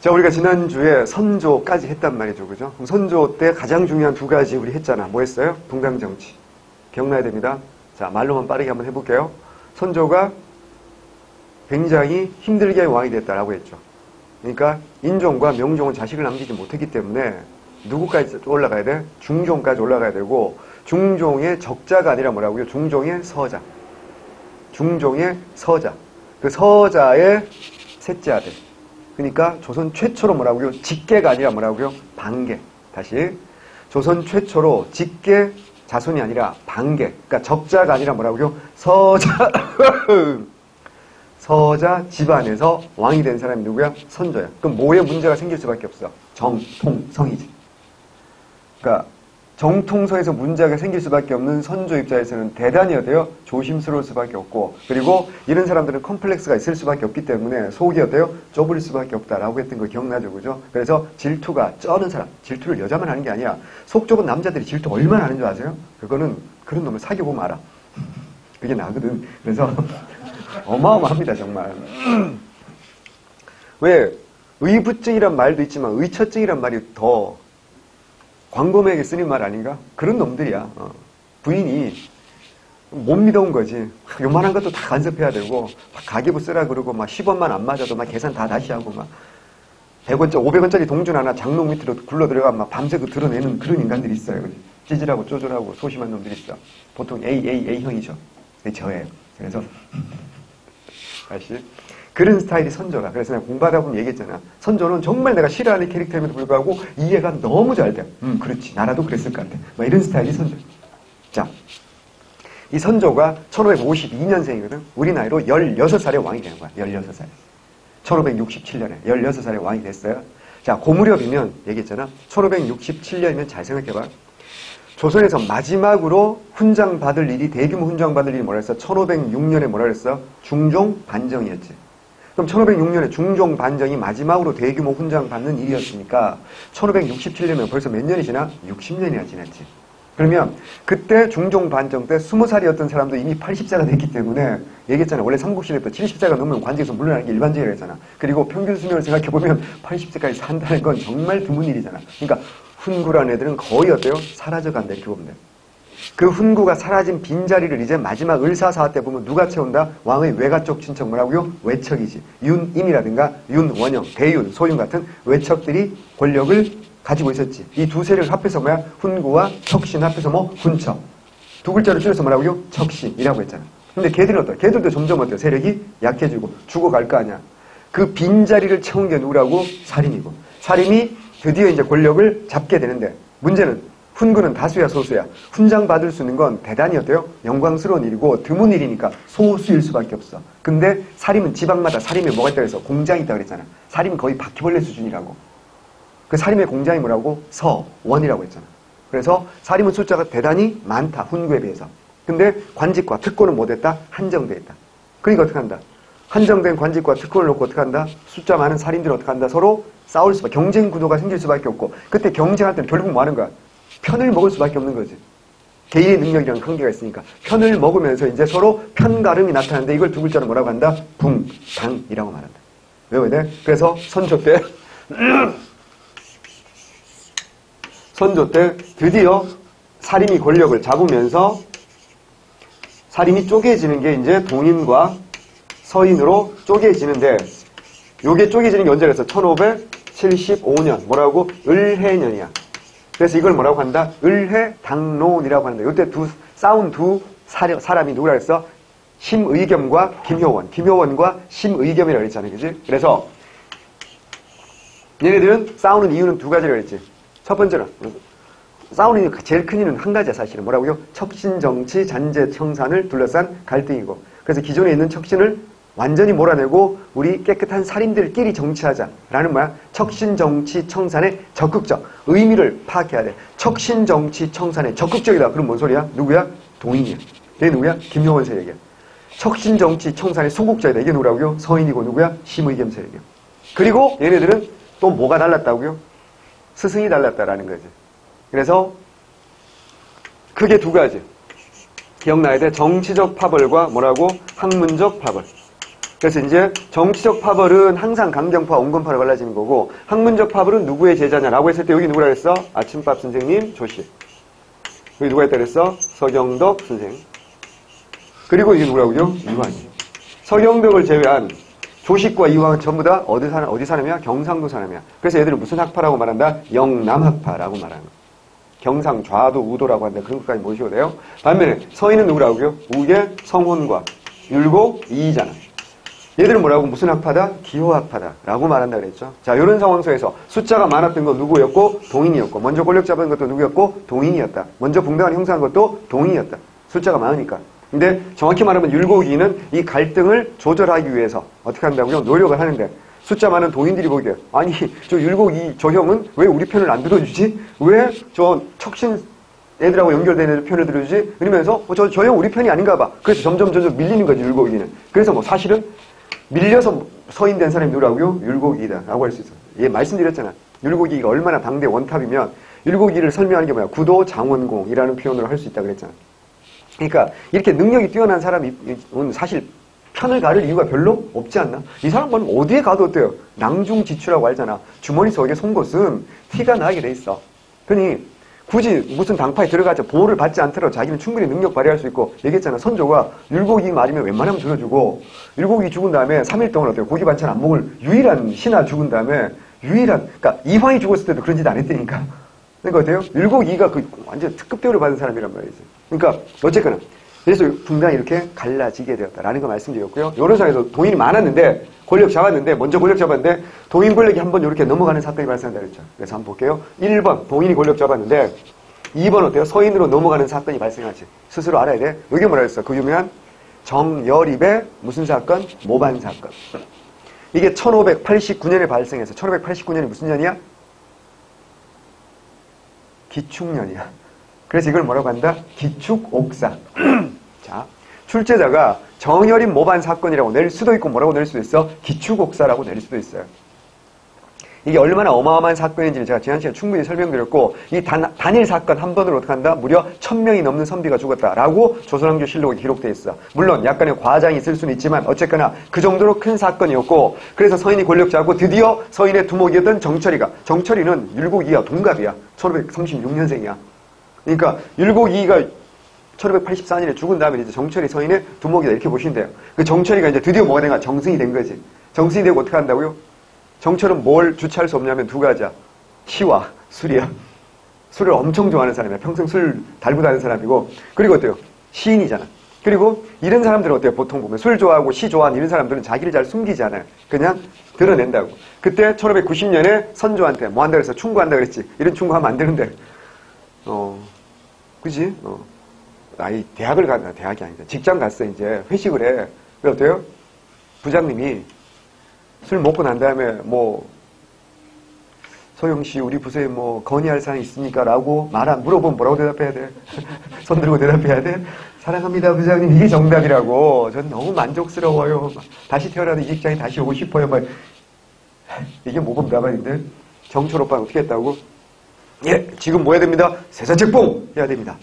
자, 우리가 지난주에 선조까지 했단 말이죠. 그죠? 그럼 선조 때 가장 중요한 두 가지 우리 했잖아. 뭐 했어요? 동당정치. 기억나야 됩니다. 자, 말로만 빠르게 한번 해볼게요. 선조가 굉장히 힘들게 왕이 됐다라고 했죠. 그러니까 인종과 명종은 자식을 남기지 못했기 때문에 누구까지 올라가야 돼? 중종까지 올라가야 되고, 중종의 적자가 아니라 뭐라고요? 중종의 서자. 중종의 서자. 그 서자의 셋째 아들. 그러니까 조선 최초로 뭐라고요? 직계가 아니라 뭐라고요? 반계. 다시. 조선 최초로 직계 자손이 아니라 반계. 그러니까 적자가 아니라 뭐라고요? 서자. 서자 집안에서 왕이 된 사람이 누구야? 선조야. 그럼 뭐에 문제가 생길 수밖에 없어? 정통성이지. 그러니까 정통성에서 문제가 생길 수밖에 없는 선조 입장에서는 대단히 어때요? 조심스러울 수밖에 없고, 그리고 이런 사람들은 컴플렉스가 있을 수밖에 없기 때문에 속이 어때요? 좁을 수밖에 없다라고 했던 거 기억나죠? 그죠? 그래서 질투가 쩌는 사람, 질투를 여자만 하는 게 아니야. 속 좁은 남자들이 질투 얼마나 하는 줄 아세요? 그거는 그런 놈을 사귀어보면 알아. 그게 나거든. 그래서 어마어마합니다, 정말. 왜? 의부증이란 말도 있지만 의처증이란 말이 더 광범위하게 쓰는 말 아닌가? 그런 놈들이야. 부인이 못 믿어온 거지. 요만한 것도 다 간섭해야 되고, 가계부 쓰라 그러고, 막 10원만 안 맞아도 막 계산 다 다시 하고, 막 100원짜리, 500원짜리 동전 하나 장롱 밑으로 굴러 들어가 막 밤새 그 드러내는 그런 인간들이 있어요. 찌질하고 쪼질하고 소심한 놈들이 있어. 보통 A형이죠. 저예요. 그래서 다시 그런 스타일이 선조라. 그래서 내가 공부하다 보면 얘기했잖아. 선조는 정말 내가 싫어하는 캐릭터임에도 불구하고 이해가 너무 잘 돼. 그렇지. 나라도 그랬을 것 같아. 막 이런 스타일이 선조. 자, 이 선조가 1552년생이거든. 우리 나이로 16살에 왕이 되는 거야. 16살에. 1567년에 16살에 왕이 됐어요. 자, 그 무렵이면 얘기했잖아. 1567년이면 잘 생각해봐. 조선에서 마지막으로 훈장 받을 일이, 대규모 훈장 받을 일이 뭐라 했어? 1506년에 뭐라 그랬어? 중종 반정이었지. 그럼 1506년에 중종 반정이 마지막으로 대규모 훈장 받는 일이었으니까 1567년이면 벌써 몇 년이 지나? 60년이나 지났지. 그러면 그때 중종 반정 때 20살이었던 사람도 이미 80세가 됐기 때문에 얘기했잖아. 원래 삼국시대 때 70세가 넘으면 관직에서 물러나는 게 일반적이라고 했잖아. 그리고 평균 수명을 생각해보면 80세까지 산다는 건 정말 드문 일이잖아. 그러니까 훈구라는 애들은 거의 어때요? 사라져간다 이렇게 보면 돼요. 그 훈구가 사라진 빈자리를 이제 마지막 을사사화 때 보면 누가 채운다? 왕의 외가 쪽 친척 뭐라고요? 외척이지. 윤임이라든가 윤원영, 대윤, 소윤 같은 외척들이 권력을 가지고 있었지. 이 두 세력을 합해서 뭐야? 훈구와 척신 합해서 뭐? 훈척. 두 글자로 줄여서 뭐라고요? 척신이라고 했잖아. 근데 걔들은 어떠? 걔들도 점점 어때요? 세력이 약해지고 죽어갈 거 아니야. 그 빈자리를 채운 게 누구라고? 사림이고. 사림이 드디어 이제 권력을 잡게 되는데 문제는 훈구는 다수야 소수야. 훈장 받을 수 있는 건 대단히 어때요? 영광스러운 일이고 드문 일이니까 소수일 수밖에 없어. 근데 사림은 지방마다 사림에 뭐가 있다고 해서 공장이 있다고 그랬잖아. 사림은 거의 바퀴벌레 수준이라고. 그 사림의 공장이 뭐라고? 서원이라고 했잖아. 그래서 사림은 숫자가 대단히 많다. 훈구에 비해서. 근데 관직과 특권은 뭐 됐다? 한정돼 있다. 그러니까 어떻게 한다? 한정된 관직과 특권을 놓고 어떻게 한다? 숫자 많은 살인들은 어떻게 한다? 서로 싸울 수밖에, 경쟁 구도가 생길 수밖에 없고, 그때 경쟁할 때는 결국 뭐 하는 거야? 편을 먹을 수밖에 없는 거지. 개인의 능력이랑 한계가 있으니까. 편을 먹으면서 이제 서로 편가름이 나타나는데 이걸 두 글자로 뭐라고 한다? 붕당이라고 말한다. 외워야 돼? 그래서 선조 때, 선조 때 드디어 사림이 권력을 잡으면서 사림이 쪼개지는 게 이제 동인과 서인으로 쪼개지는데, 요게 쪼개지는 게 언제 그랬어? 1575년. 뭐라고? 을해년이야. 그래서 이걸 뭐라고 한다? 을해당론이라고 한다. 요때 싸운 두 사람이 누구라 그랬어? 심의겸과 김효원. 김효원과 심의겸이라고 그랬잖아. 그지? 그래서 얘네들은 싸우는 이유는 두 가지라고 그랬지. 첫 번째는 싸우는 이유, 제일 큰 이유는 한 가지야 사실은. 뭐라고요? 척신정치 잔재 청산을 둘러싼 갈등이고, 그래서 기존에 있는 척신을 완전히 몰아내고 우리 깨끗한 살인들끼리 정치하자라는 뭐야? 척신정치 청산의 적극적 의미를 파악해야 돼. 척신정치 청산의 적극적이다. 그럼 뭔 소리야? 누구야? 동인이야. 얘 누구야? 김효원 세력이야. 척신정치 청산의 소극적이다. 이게 누구라고요? 서인이고 누구야? 심의겸 세력이야. 그리고 얘네들은 또 뭐가 달랐다고요? 스승이 달랐다라는 거지. 그래서 크게 두 가지 기억나야 돼. 정치적 파벌과 뭐라고? 학문적 파벌. 그래서 이제 정치적 파벌은 항상 강경파, 온건파로 갈라지는 거고, 학문적 파벌은 누구의 제자냐라고 했을 때 여기 누구라 그랬어? 아침밥 선생님, 조씨. 여기 누가 있다 그랬어? 서경덕 선생. 그리고 이게 누구라고요? 이황이. 서경덕을 제외한 조식과 이황은 전부 다 어디 사람이야? 경상도 사람이야. 그래서 얘들은 무슨 학파라고 말한다? 영남학파라고 말하는 거야. 경상, 좌도, 우도라고 한다. 그런 것까지 모시고 돼요. 반면에 서인은 누구라고요? 우계, 성혼과 율곡, 이이잖아. 얘들은 뭐라고? 무슨 학파다? 기호학파다 라고 말한다 그랬죠. 자, 이런 상황에서 숫자가 많았던 건 누구였고? 동인이었고, 먼저 권력 잡은 것도 누구였고? 동인이었다. 먼저 붕당을 형성한 것도 동인이었다. 숫자가 많으니까. 근데 정확히 말하면 율곡이는 이 갈등을 조절하기 위해서 어떻게 한다고요? 노력을 하는데, 숫자 많은 동인들이 보기에 아니 저 율곡이 저 형은 왜 우리 편을 안 들어주지? 왜 저 척신 애들하고 연결된 애들 편을 들어주지? 이러면서 저 형 우리 편이 아닌가 봐. 그래서 점점 밀리는 거지 율곡이는. 그래서 뭐 사실은 밀려서 서인된 사람이 누구라고요? 율곡이다 라고 할 수 있어. 얘 말씀드렸잖아. 율곡이가 얼마나 당대 원탑이면 율곡이를 설명하는 게 뭐야? 구도 장원공이라는 표현으로 할 수 있다 그랬잖아. 그러니까 이렇게 능력이 뛰어난 사람이 사실 편을 가를 이유가 별로 없지 않나? 이 사람은 어디에 가도 어때요? 낭중지추라고 알잖아. 주머니 속에 송곳은 티가 나게 돼 있어. 그러니 굳이 무슨 당파에 들어가자 보호를 받지 않더라도 자기는 충분히 능력 발휘할 수 있고 얘기했잖아. 선조가 율곡이 말이면 웬만하면 들어주고 율곡이 죽은 다음에 3일 동안 어때요? 고기 반찬 안 먹을 유일한 신하 죽은 다음에 그러니까 이황이 죽었을 때도 그런 짓 안 했다니까. 그러니까 어때요? 율곡이가 완전 특급 대우를 받은 사람이란 말이지. 그러니까 어쨌거나 그래서 붕당이 이렇게 갈라지게 되었다라는 거 말씀드렸고요. 여러 상에서 동인이 많았는데 먼저 권력 잡았는데 동인 권력이 한번 이렇게 넘어가는 사건이 발생한다 그랬죠. 그래서 한번 볼게요. 1번 동인이 권력 잡았는데 2번 어때요? 서인으로 넘어가는 사건이 발생하지. 스스로 알아야 돼. 여기 뭐라 했어? 그 유명한 정여립의 무슨 사건? 모반 사건. 이게 1589년에 발생해서 1589년이 무슨 년이야? 기축년이야. 그래서 이걸 뭐라고 한다? 기축옥사. 자, 출제자가 정여립 모반 사건이라고 낼 수도 있고 뭐라고 낼 수도 있어? 기축옥사라고 낼 수도 있어요. 이게 얼마나 어마어마한 사건인지를 제가 지난 시간에 충분히 설명드렸고 이 단일 사건 한 번으로 어떻게 한다? 무려 1000명이 넘는 선비가 죽었다라고 조선왕조 실록에 기록되어 있어. 물론 약간의 과장이 있을 수는 있지만 어쨌거나 그 정도로 큰 사건이었고 그래서 서인이 권력 잡고 드디어 서인의 두목이었던 정철이는 율곡이야 동갑이야. 1536년생이야. 그러니까 율곡이가 1584년에 죽은 다음에 이제 정철이 서인의 두목이다 이렇게 보시면 돼요. 그 정철이가 이제 드디어 뭐가 된 거야? 정승이 된 거지. 정승이 되고 어떻게 한다고요? 정철은 뭘 주체할 수 없냐면 두 가지야. 시와 술이야. 술을 엄청 좋아하는 사람이야. 평생 술 달고 다니는 사람이고 그리고 어때요? 시인이잖아. 그리고 이런 사람들은 어때요? 보통 보면 술 좋아하고 시 좋아하는 이런 사람들은 자기를 잘 숨기지 않아요. 그냥 드러낸다고. 그때 1590년에 선조한테 뭐 한다 그래서 충고한다 그랬지. 이런 충고하면 안 되는데 그지? 아이 대학이 아니다. 직장 갔어 이제 회식을 해. 그래 어때요? 부장님이 술 먹고 난 다음에 뭐 소영씨 우리 부서에 뭐 건의할 사항 있습니까? 라고 물어보면 뭐라고 대답해야 돼? 손 들고 대답해야 돼? 사랑합니다 부장님 이게 정답이라고. 전 너무 만족스러워요. 다시 태어나도 이 직장에 다시 오고 싶어요. 이게 모범답안인데 정철 오빠는 어떻게 했다고? 예 지금 뭐 해야 됩니다? 세사책봉 해야 됩니다.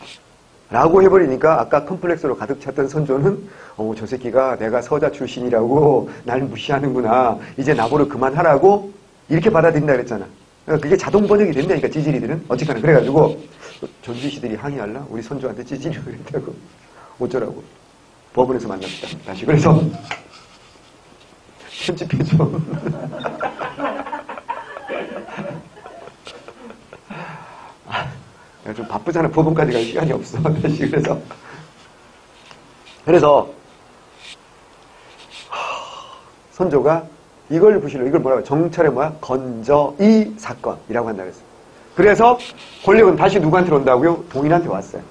라고 해버리니까 아까 컴플렉스로 가득 찼던 선조는 저 새끼가 내가 서자 출신이라고 날 무시하는구나. 이제 나보러 그만하라고 이렇게 받아들인다 그랬잖아. 그러니까 그게 자동 번역이 된다니까 찌질이들은. 어쨌거나 그래가지고 전주시들이 항의할라? 우리 선조한테 찌질이라고 그랬다고. 어쩌라고. 법원에서 만납시다. 다시. 그래서 편집해줘. 좀 바쁘잖아. 법원까지 갈 시간이 없어. 다시. 그래서 선조가 이걸 부실로 이걸 뭐라고 정철의 건저이 사건이라고 한다 그랬어요. 그래서 권력은 다시 누구한테 온다고요? 동인한테 왔어요.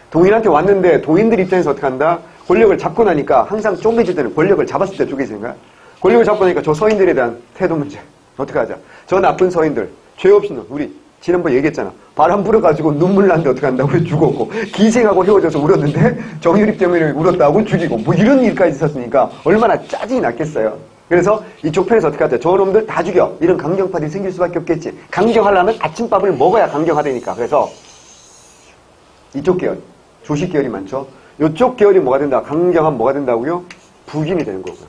동인한테 왔는데 동인들 입장에서 어떻게 한다? 권력을 잡고 나니까 항상 쪼개질 때는 권력을 잡았을 때 쪼개지는 거야. 권력을 잡고 나니까 저 서인들에 대한 태도 문제. 어떻게 하자? 저 나쁜 서인들 죄 없이 우리 지난번에 얘기했잖아. 바람 불어가지고 눈물 났는데 어떻게 한다고 죽었고 기생하고 헤어져서 울었는데 정유립 때문에 울었다고 죽이고 뭐 이런 일까지 있었으니까 얼마나 짜증이 났겠어요. 그래서 이쪽 편에서 어떻게 하자. 저놈들 다 죽여. 이런 강경파들이 생길 수밖에 없겠지. 강경하려면 아침밥을 먹어야 강경하다니까. 그래서 이쪽 계열, 조식 계열이 많죠. 이쪽 계열이 뭐가 된다? 강경하면 뭐가 된다고요? 북인이 되는 거고요.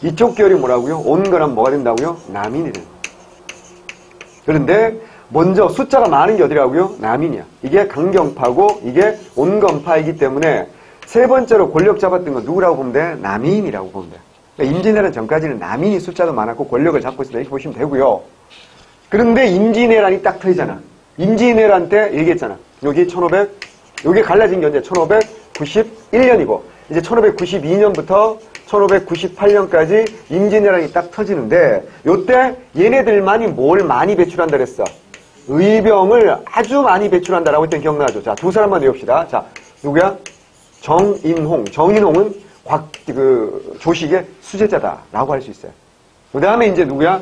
이쪽 계열이 뭐라고요? 온건하면 뭐가 된다고요? 남인이 돼요. 그런데 먼저 숫자가 많은 게 어디라고요? 남인이야. 이게 강경파고 이게 온건파이기 때문에 세 번째로 권력 잡았던 건 누구라고 보면 돼? 남인이라고 보면 돼. 그러니까 임진왜란 전까지는 남인이 숫자도 많았고 권력을 잡고 있었다 이렇게 보시면 되고요. 그런데 임진왜란이 딱 터지잖아. 임진왜란 때 얘기했잖아. 여기 1500, 여기 갈라진 게 언제 1591년이고 이제 1592년부터 1598년까지 임진왜란이 딱 터지는데 요때 얘네들만이 뭘 많이 배출한다 그랬어? 의병을 아주 많이 배출한다라고 했던 기억나죠? 자, 두 사람만 외웁시다. 자, 누구야? 정인홍. 정인홍은 조식의 수제자다라고 할 수 있어요. 그 다음에 이제 누구야?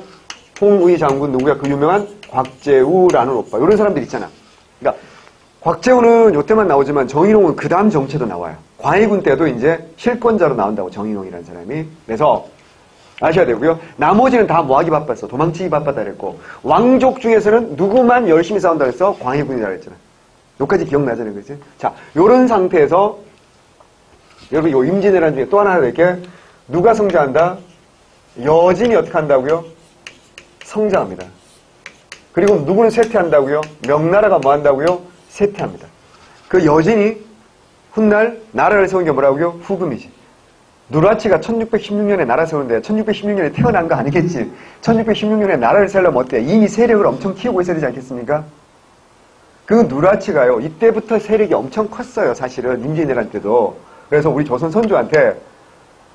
홍의 장군 누구야? 그 유명한 곽재우라는 오빠. 이런 사람들 있잖아. 그러니까 곽재우는 요때만 나오지만 정인홍은 그 다음 정체도 나와요. 광해군 때도 이제 실권자로 나온다고 정인홍이라는 사람이. 그래서 아셔야 되고요. 나머지는 다 뭐하기 바빴어? 도망치기 바빴다 그랬고 왕족 중에서는 누구만 열심히 싸운다 그랬어? 광해군이라 그랬잖아. 여기까지 기억나잖아요. 그치? 자, 요런 상태에서 여러분 요 임진왜란 중에 또 하나 이렇게 누가 성장한다? 여진이 어떻게 한다고요? 성장합니다. 그리고 누구는 쇠퇴한다고요? 명나라가 뭐 한다고요? 쇠퇴합니다. 그 여진이 훗날 나라를 세운 게 뭐라고요? 후금이지. 누라치가 1616년에 나라 세우는데 1616년에 태어난 거 아니겠지. 1616년에 나라를 세우려면 어때? 이미 세력을 엄청 키우고 있어야 되지 않겠습니까? 그 누라치가요. 이때부터 세력이 엄청 컸어요. 사실은 임진왜란 때도. 그래서 우리 조선 선조한테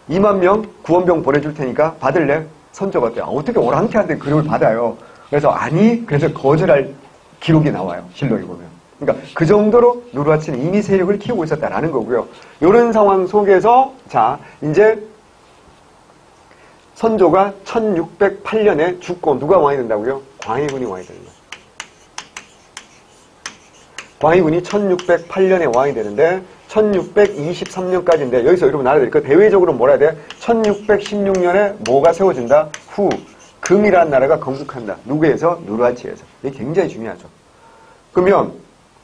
2만 명 구원병 보내줄 테니까 받을래? 선조가 어때요? 어떻게 오랑캐한테 그걸 받아요? 그래서 아니, 그래서 거절할 기록이 나와요. 실록에 보면. 그러니까 그 정도로 누르하치는 이미 세력을 키우고 있었다라는 거고요. 이런 상황 속에서 자 이제 선조가 1608년에 죽고 누가 왕이 된다고요? 광해군이 왕이 되는 거예요. 광해군이 1608년에 왕이 되는데 1623년까지인데 여기서 여러분 나라들이 그 대외적으로 뭐라 해야 돼? 1616년에 뭐가 세워진다? 금이라는 나라가 건국한다. 누구에서? 누르하치에서. 이게 굉장히 중요하죠. 그러면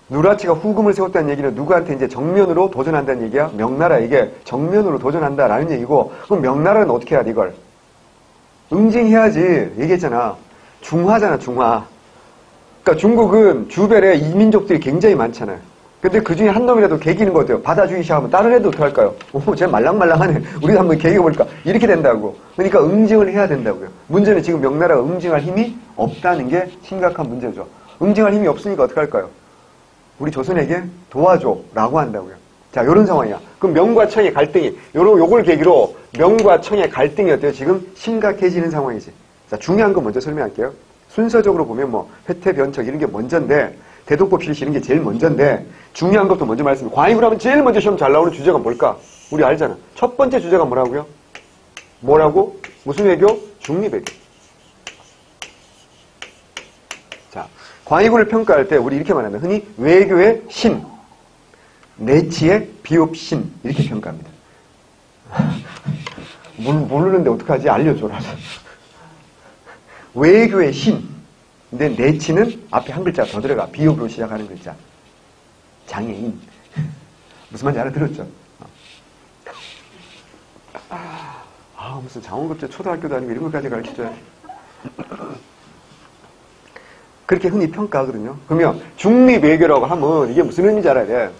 누르하치가 후금을 세웠다는 얘기는 누구한테 이제 정면으로 도전한다는 얘기야? 명나라에게 정면으로 도전한다라는 얘기고 그럼 명나라는 어떻게 해야 돼 이걸? 응징해야지. 얘기했잖아. 중화잖아 중화. 그러니까 중국은 주변에 이민족들이 굉장히 많잖아요. 근데 그 중에 한 놈이라도 개기는 거 어때요? 받아주기 시작하면 다른 애도 어떻게 할까요? 오, 쟤 말랑말랑하네. 우리도 한번 개기해볼까? 이렇게 된다고. 그러니까 응징을 해야 된다고요. 문제는 지금 명나라가 응징할 힘이 없다는 게 심각한 문제죠. 응징할 힘이 없으니까 어떻게 할까요? 우리 조선에게 도와줘 라고 한다고요. 자, 요런 상황이야. 그럼 명과 청의 갈등이 요걸 계기로 명과 청의 갈등이 어때요? 지금 심각해지는 상황이지. 자, 중요한 거 먼저 설명할게요. 순서적으로 보면 뭐 회태, 변척 이런 게 먼저인데 대동법 실시 이런 게 제일 먼저인데 중요한 것도 먼저 말씀드려요. 광해군 하면 제일 먼저 시험 잘 나오는 주제가 뭘까? 우리 알잖아. 첫 번째 주제가 뭐라고요? 뭐라고? 무슨 외교? 중립외교. 자, 광해군을 평가할 때 우리 이렇게 말합니다. 흔히 외교의 신, 내치의 비읍신 이렇게 평가합니다. 모르는데 어떡하지? 알려줘라. 외교의 신. 근데 내치는 앞에 한 글자가 더 들어가. 비읍으로 시작하는 글자. 장애인. 무슨 말인지 알아들었죠? 무슨 장원급제 초등학교도 아니고 이런 것까지 가르쳐줘야 그렇게 흔히 평가하거든요. 그러면 중립외교라고 하면 이게 무슨 의미인지 알아야 돼.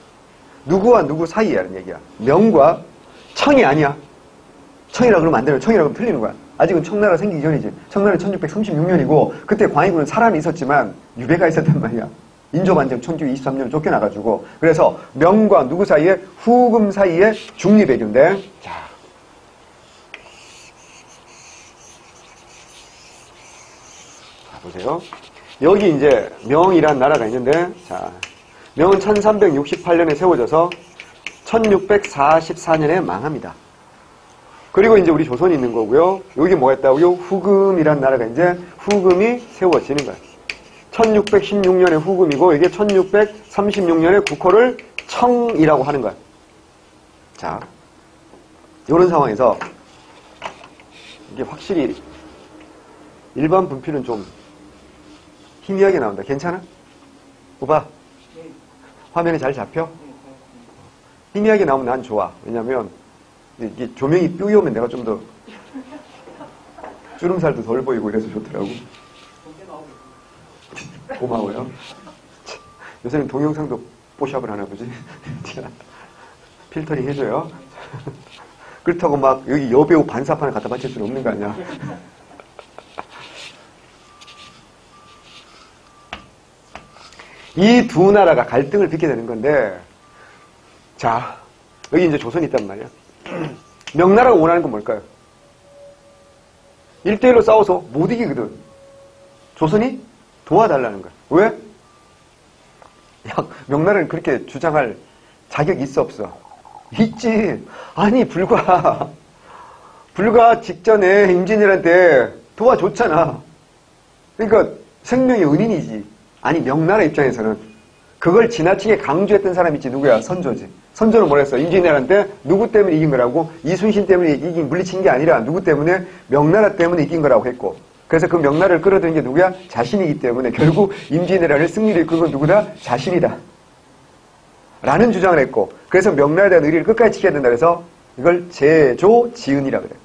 누구와 누구 사이라는 얘기야. 명과 청이 아니야. 청이라 그러면 안 되는 청이라 그러면 틀리는 거야. 아직은 청나라 생기기 전이지. 청나라는 1636년이고 그때 광해군은 사람이 있었지만 유배가 있었단 말이야. 인조반정 1923년 쫓겨나가지고. 그래서 명과 누구 사이에? 후금 사이에 중립외교인데 자, 보세요. 여기 이제 명이란 나라가 있는데 자, 명은 1368년에 세워져서 1644년에 망합니다. 그리고 이제 우리 조선이 있는 거고요. 여기 뭐 했다고요? 후금이란 나라가 이제 후금이 세워지는 거예요. 1616년에 후금이고 이게 1636년에 국호를 청이라고 하는 거예요. 자, 이런 상황에서 이게 확실히 일반 분필은 좀 희미하게 나온다. 괜찮아? 오빠, 화면이 잘 잡혀? 희미하게 나오면 난 좋아. 왜냐면 이게 조명이 삐오면 내가 좀 더 주름살도 덜 보이고 이래서 좋더라고. 고마워요. 요새는 동영상도 뽀샵을 하나 보지. 필터링 해줘요. 그렇다고 막 여기 여배우 반사판을 갖다 바칠 수는 없는 거 아니야. 이 두 나라가 갈등을 빚게 되는 건데, 자, 여기 이제 조선이 있단 말이야. 명나라가 원하는 건 뭘까요? 1대1로 싸워서 못 이기거든. 조선이 도와달라는 거야. 왜? 야, 명나라는 그렇게 주장할 자격이 있어, 없어? 있지. 아니, 불과 직전에 임진왜란때 도와줬잖아. 그러니까 생명의 은인이지. 아니, 명나라 입장에서는 그걸 지나치게 강조했던 사람이 있지. 누구야? 선조지. 선조는 뭐라 했어? 임진왜란 때 누구 때문에 이긴 거라고? 이순신 때문에 물리친 게 아니라 누구 때문에? 명나라 때문에 이긴 거라고 했고. 그래서 그 명나라를 끌어들인 게 누구야? 자신이기 때문에 결국 임진왜란을 승리를 이끈 건 누구다? 자신이다. 라는 주장을 했고, 그래서 명나라에 대한 의리를 끝까지 지켜야 된다. 그래서 이걸 제조지은이라고 그래요.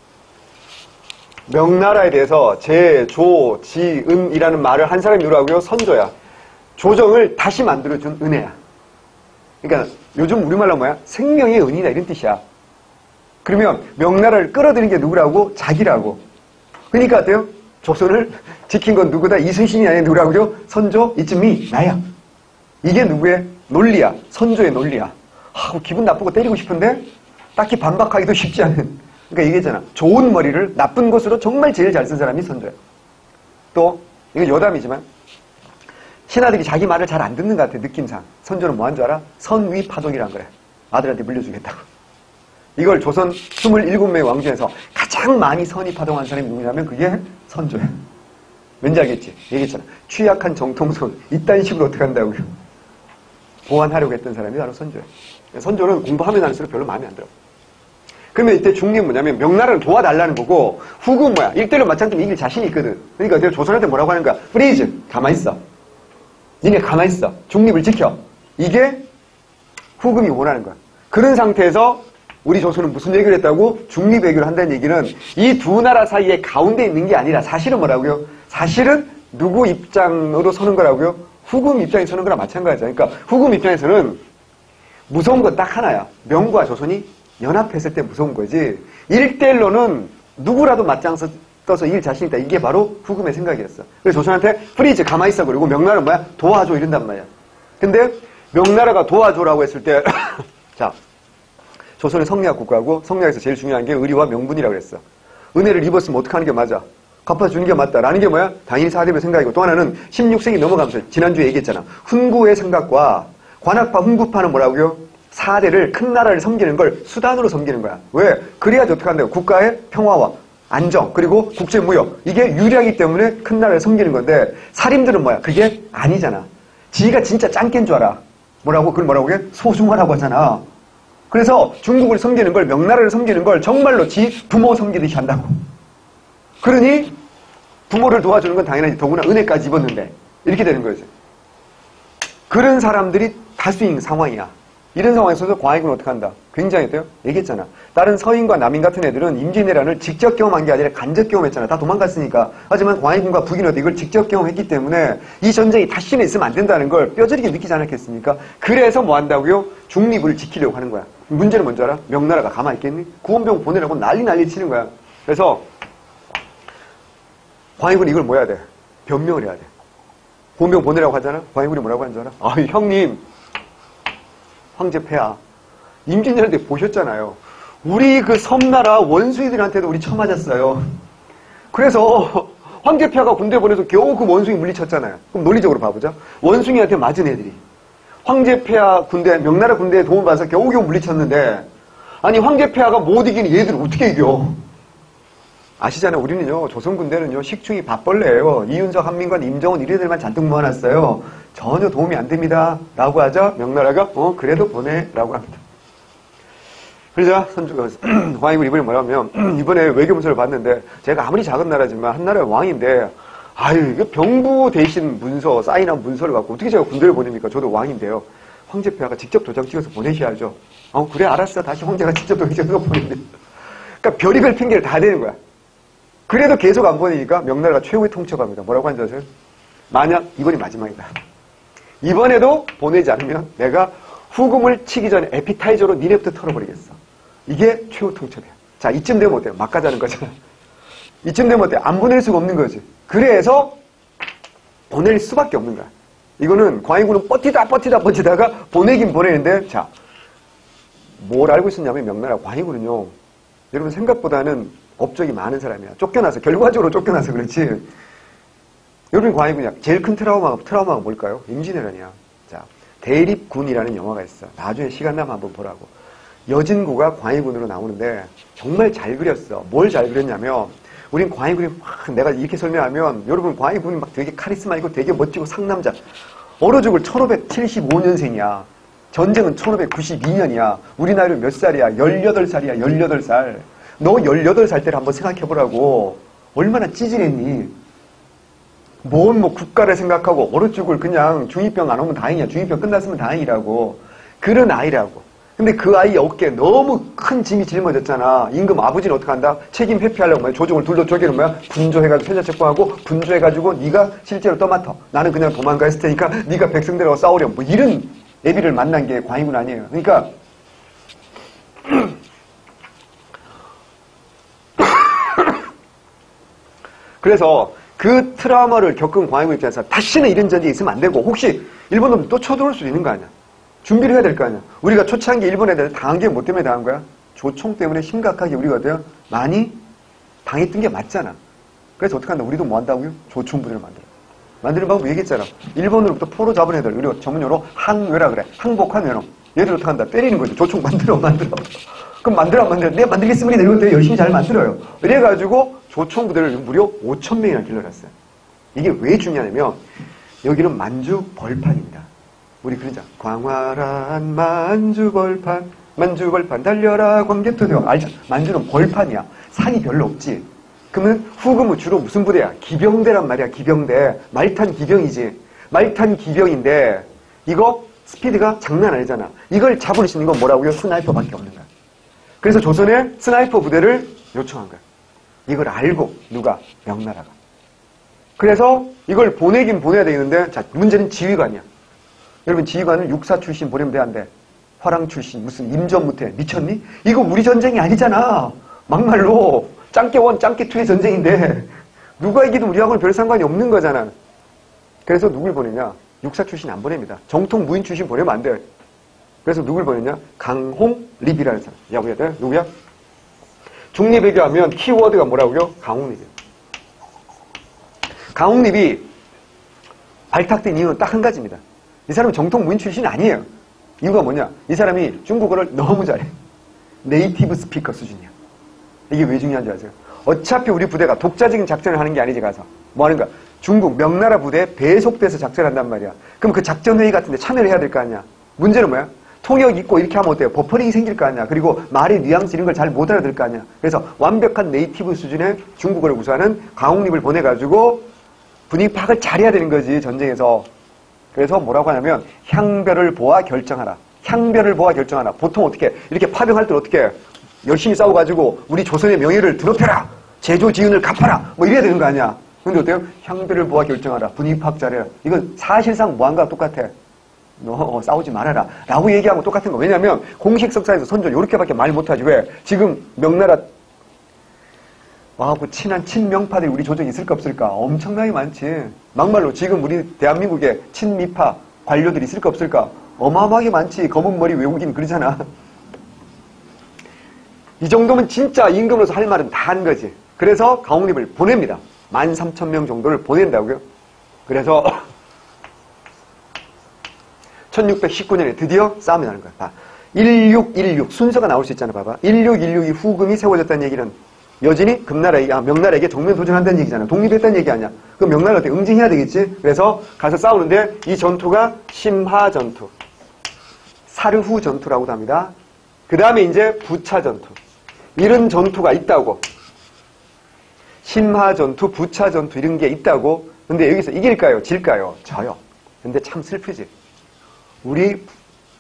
명나라에 대해서 제조지은이라는 말을 한 사람이 누구라고요? 선조야. 조정을 다시 만들어준 은혜야. 그러니까 요즘 우리말로 뭐야? 생명의 은이다 이런 뜻이야. 그러면 명나라를 끌어들인 게 누구라고? 자기라고. 그러니까 어때요? 조선을 지킨 건 누구다? 이순신이 아니라 누구라고요? 선조, 이쯤이 나야. 이게 누구의 논리야? 선조의 논리야. 기분 나쁘고 때리고 싶은데 딱히 반박하기도 쉽지 않은. 그러니까 얘기했잖아. 좋은 머리를 나쁜 것으로 정말 제일 잘 쓴 사람이 선조야. 또 이건 여담이지만 신하들이 자기 말을 잘 안 듣는 것 같아. 느낌상. 선조는 뭐 한 줄 알아? 선위파독이란 그래. 아들한테 물려주겠다고. 이걸 조선 27명의 왕 중에서 가장 많이 선위파동한 사람이 누구냐면 그게 선조야. 왠지 알겠지? 얘기했잖아. 취약한 정통성 이딴 식으로 어떻게 한다고요? 보완하려고 했던 사람이 바로 선조야. 선조는 공부하면 할수록 별로 마음에 안 들어. 그러면 이때 중요한 뭐냐면 명나라를 도와달라는 거고 후금 뭐야? 1대1로 맞짱뜨면 이길 자신이 있거든. 그러니까 내가 조선한테 뭐라고 하는 거야? 프리즈! 가만히 있어. 니네 가만히 있어. 중립을 지켜. 이게 후금이 원하는 거야. 그런 상태에서 우리 조선은 무슨 얘기를 했다고? 중립 외교를 한다는 얘기는 이 두 나라 사이에 가운데 있는 게 아니라 사실은 뭐라고요? 사실은 누구 입장으로 서는 거라고요? 후금 입장에 서는 거랑 마찬가지야. 그러니까 후금 입장에서는 무서운 건 딱 하나야. 명과 조선이 연합했을 때 무서운 거지. 1대1로는 누구라도 맞짱 떠서 이길 자신 있다. 이게 바로 후금의 생각이었어. 그래서 조선한테 프리즈 가만히 있어. 그리고 명나라는 뭐야? 도와줘 이런단 말이야. 근데 명나라가 도와줘라고 했을 때 자, 조선은 성리학 국가고 성리학에서 제일 중요한 게 의리와 명분이라고 그랬어. 은혜를 입었으면 어떻게 하는 게 맞아? 갚아주는 게 맞다. 라는 게 뭐야? 당연히 사대부의 생각이고 또 하나는 16세기 넘어가면서 지난주에 얘기했잖아. 훈구의 생각과 관악파 훈구파는 뭐라고요? 사대를 큰 나라를 섬기는 걸 수단으로 섬기는 거야. 왜? 그래야지 어떻게 한다고? 국가의 평화와 안정 그리고 국제무역 이게 유리하기 때문에 큰 나라를 섬기는 건데 사림들은 뭐야? 그게 아니잖아. 지가 진짜 짱깬 줄 알아. 뭐라고? 그걸 뭐라고 해? 소중하라고 하잖아. 그래서 중국을 섬기는 걸 명나라를 섬기는 걸 정말로 지 부모 섬기듯이 한다고. 그러니 부모를 도와주는 건 당연하지. 더구나 은혜까지 입었는데 이렇게 되는 거지. 그런 사람들이 다수인 상황이야. 이런 상황에서도 광해군은 어떻게 한다? 굉장히 돼요? 얘기했잖아. 다른 서인과 남인 같은 애들은 임진왜란을 직접 경험한 게 아니라 간접 경험했잖아. 다 도망갔으니까. 하지만 광해군과 북인은 이걸 직접 경험했기 때문에 이 전쟁이 다시는 있으면 안 된다는 걸 뼈저리게 느끼지 않았겠습니까? 그래서 뭐 한다고요? 중립을 지키려고 하는 거야. 문제는 뭔지 알아? 명나라가 가만히 있겠니? 구원병 보내라고 난리 치는 거야. 그래서 광해군이 이걸 뭐 해야 돼? 변명을 해야 돼. 구원병 보내라고 하잖아? 광해군이 뭐라고 하는 줄 알아? 아, 형님. 황제 폐하. 임진왜란 때 보셨잖아요. 우리 그 섬나라 원숭이들한테도 우리 쳐맞았어요. 그래서 황제 폐하가 군대 보내서 겨우 그 원숭이 물리쳤잖아요. 그럼 논리적으로 봐보자. 원숭이한테 맞은 애들이 황제 폐하 군대, 명나라 군대에 도움을 받아서 겨우겨우 물리쳤는데 아니 황제 폐하가 못 이기는 얘들을 어떻게 이겨? 아시잖아요. 우리는요. 조선 군대는요. 식충이 밥벌레예요. 이윤석, 한민관, 임정원 이래들만 잔뜩 모아놨어요. 전혀 도움이 안 됩니다. 라고 하자 명나라가 그래도 보내라고 합니다. 그러자 선조가 광해군이 이번에 뭐라고 하면 이번에 외교문서를 봤는데 제가 아무리 작은 나라지만 한 나라의 왕인데 아유 이게 병부 대신 문서 사인한 문서를 갖고 어떻게 제가 군대를 보냅니까? 저도 왕인데요. 황제 폐하가 직접 도장 찍어서 보내셔야죠. 그래 알았어. 다시 황제가 직접 도장 찍어서 보내면 그러니까 별의별 핑계를 다 대는 거야. 그래도 계속 안 보내니까 명나라가 최후의 통첩합니다. 뭐라고 하는지 아세요? 만약 이번이 마지막이다. 이번에도 보내지 않으면 내가 후금을 치기 전에 에피타이저로 니네부터 털어버리겠어. 이게 최후 통첩이야. 자, 이쯤 되면 어때요? 막 가자는 거잖아. 이쯤 되면 어때요? 안 보낼 수가 없는 거지. 그래서 보낼 수밖에 없는 거야. 이거는 광해군은 버티다가 보내긴 보내는데, 자, 뭘 알고 있었냐면 명나라 광해군은요, 여러분 생각보다는 업적이 많은 사람이야. 쫓겨나서, 결과적으로 쫓겨나서 그렇지. 여러분 광해군이야. 제일 큰 트라우마가 뭘까요? 임진왜란이야. 자, 대립군이라는 영화가 있어. 나중에 시간 나면 한번 보라고. 여진구가 광해군으로 나오는데 정말 잘 그렸어. 뭘 잘 그렸냐면, 우린 광해군이 막 내가 이렇게 설명하면 여러분 광해군이 막 되게 카리스마 있고 되게 멋지고 상남자. 얼어 죽을 1575년생이야. 전쟁은 1592년이야. 우리 나이로 몇 살이야? 18살이야. 18살. 너 18살 때를 한번 생각해보라고. 얼마나 찌질했니? 뭔 뭐 국가를 생각하고 얼어 죽을 그냥 중2병 안 오면 다행이야. 중2병 끝났으면 다행이라고. 그런 아이라고. 근데 그 아이 어깨에 너무 큰 짐이 짊어졌잖아. 임금 아버지는 어떻게 한다? 책임 회피하려고 뭐야? 조정을 둘러 쪼개는 거야? 분조해가지고 세자책구하고 분조해가지고 네가 실제로 떠맡아. 나는 그냥 도망가 했을 테니까 네가 백성들하고 싸우렴. 뭐 이런 애비를 만난 게 광해군 아니에요. 그러니까 그래서 그 트라우마를 겪은 광해군 입장에서 다시는 이런 전쟁이 있으면 안 되고, 혹시 일본 놈들 또 쳐들어올 수도 있는 거 아니야. 준비를 해야 될 거 아니야. 우리가 초창기 일본 애들 당한 게 뭐 때문에 당한 거야? 조총 때문에 심각하게 우리가 어때요? 많이 당했던 게 맞잖아. 그래서 어떻게 한다? 우리도 뭐 한다고요? 조총 부대를 만들어. 만드는 방법 얘기했잖아. 일본으로부터 포로 잡은 애들, 우리가 전문용어로 항외라 그래. 항복한 외놈. 얘들 어떻게 한다? 때리는 거죠. 조총 만들어. 그럼 만들어 안 만들어? 내가 만들겠습니다. 이런 것들 열심히 잘 만들어요. 이래가지고 조총 부대를 무려 5,000명이나 길러놨어요. 이게 왜 중요하냐면 여기는 만주 벌판입니다. 우리 그러자. 광활한 만주 벌판 달려라 광개토대왕. 알죠? 만주는 벌판이야. 산이 별로 없지. 그러면 후금은 주로 무슨 부대야? 기병대란 말이야. 기병대. 말탄 기병이지. 말탄 기병인데 이거 스피드가 장난 아니잖아. 이걸 잡을 수 있는 건 뭐라고요? 스나이퍼밖에 없는 거야. 그래서 조선에 스나이퍼 부대를 요청한 거야. 이걸 알고 누가? 명나라가. 그래서 이걸 보내긴 보내야 되겠는데, 자, 문제는 지휘관이야. 여러분 지휘관은 육사 출신 보내면 돼, 안 돼? 화랑 출신 무슨 임전무태 미쳤니? 이거 우리 전쟁이 아니잖아. 막말로 짱깨 1, 짱깨 2의 전쟁인데 누가 이기도 우리하고는 별 상관이 없는 거잖아. 그래서 누굴 보내냐? 육사 출신 안 보냅니다. 정통 무인 출신 보내면 안 돼. 그래서 누굴 보냈냐? 강홍립이라는 사람. 야구야 돼? 누구야? 중립외교 하면 키워드가 뭐라고요? 강홍립이야. 강홍립이 발탁된 이유는 딱 한 가지입니다. 이 사람은 정통 무인 출신이 아니에요. 이유가 뭐냐? 이 사람이 중국어를 너무 잘해. 네이티브 스피커 수준이야. 이게 왜 중요한지 아세요? 어차피 우리 부대가 독자적인 작전을 하는 게 아니지, 가서. 뭐 하는가? 중국 명나라 부대에 배속돼서 작전한단 말이야. 그럼 그 작전회의 같은 데 참여를 해야 될 거 아니야. 문제는 뭐야? 통역 있고 이렇게 하면 어때요? 버퍼링이 생길 거 아니야. 그리고 말의 뉘앙스 이런 걸 잘 못 알아들 거 아니야. 그래서 완벽한 네이티브 수준의 중국어를 구사하는 강홍립을 보내가지고 분위기 파악을 잘해야 되는 거지, 전쟁에서. 그래서 뭐라고 하냐면 향별을 보아 결정하라. 향별을 보아 결정하라. 보통 어떻게 이렇게 파병할 때 어떻게 열심히 싸워가지고 우리 조선의 명예를 드높여라. 제조 지은을 갚아라. 뭐 이래야 되는 거 아니야. 근데 어때요? 향별을 보아 결정하라. 분위기 파악 잘해라. 이건 사실상 뭐한가 똑같아. 너 싸우지 말아라. 라고 얘기하고 똑같은 거. 왜냐면 공식 석사에서 선조 요렇게밖에 말 못하지. 왜? 지금 명나라 와그 친한 친명파들이 우리 조정에 있을까 없을까? 엄청나게 많지. 막말로 지금 우리 대한민국에 친미파 관료들이 있을까 없을까? 어마어마하게 많지. 검은 머리 외국인 그러잖아. 이 정도면 진짜 임금으로서 할 말은 다 한 거지. 그래서 강홍립을 보냅니다. 13,000명 정도를 보낸다고요. 그래서 1619년에 드디어 싸움이 나는 거야. 봐. 1616 순서가 나올 수 있잖아. 봐봐. 1616이 후금이 세워졌다는 얘기는 여진이 명나라에게 정면 도전한다는 얘기잖아. 독립했다는 얘기 아니야. 그럼 명나라한테 응징해야 되겠지. 그래서 가서 싸우는데 이 전투가 심하전투, 사르후 전투라고도 합니다. 그 다음에 이제 부차전투. 이런 전투가 있다고. 심하전투, 부차전투 이런 게 있다고. 근데 여기서 이길까요? 질까요? 져요. 근데 참 슬프지. 우리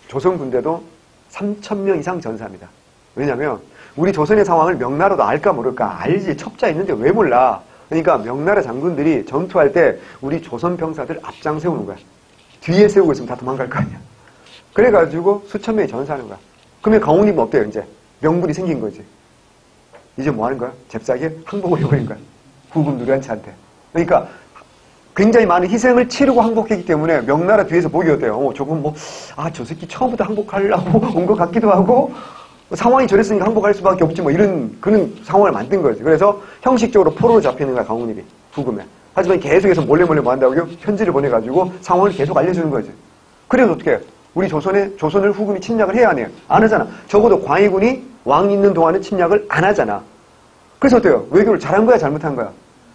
조선 군대도 3,000명 이상 전사합니다. 왜냐면 우리 조선의 상황을 명나라도 알까 모를까? 알지. 첩자 있는데 왜 몰라? 그러니까 명나라 장군들이 전투할 때 우리 조선 병사들 앞장 세우는 거야. 뒤에 세우고 있으면 다 도망갈 거 아니야. 그래가지고 수천 명이 전사하는 거야. 그러면 강홍님은 어때요, 이제? 명분이 생긴 거지. 이제 뭐 하는 거야? 잽싸게 항복을 해버린 거야. 후금 누리한치한테. 그러니까 굉장히 많은 희생을 치르고 항복했기 때문에 명나라 뒤에서 보기 어때요? 조금 저 새끼 처음부터 항복하려고 온 것 같기도 하고, 상황이 저랬으니까 항복할 수밖에 없지, 이런, 그런 상황을 만든 거지. 그래서 형식적으로 포로로 잡히는 거야, 강홍님이. 후금에. 하지만 계속해서 몰래 뭐 한다고요? 편지를 보내가지고 상황을 계속 알려주는 거지. 그래서 어떻게 해? 우리 조선을 후금이 침략을 해야 하네요. 안 하잖아. 적어도 광해군이 왕 있는 동안은 침략을 안 하잖아. 그래서 어때요? 외교를 잘한 거야, 잘못한 거야?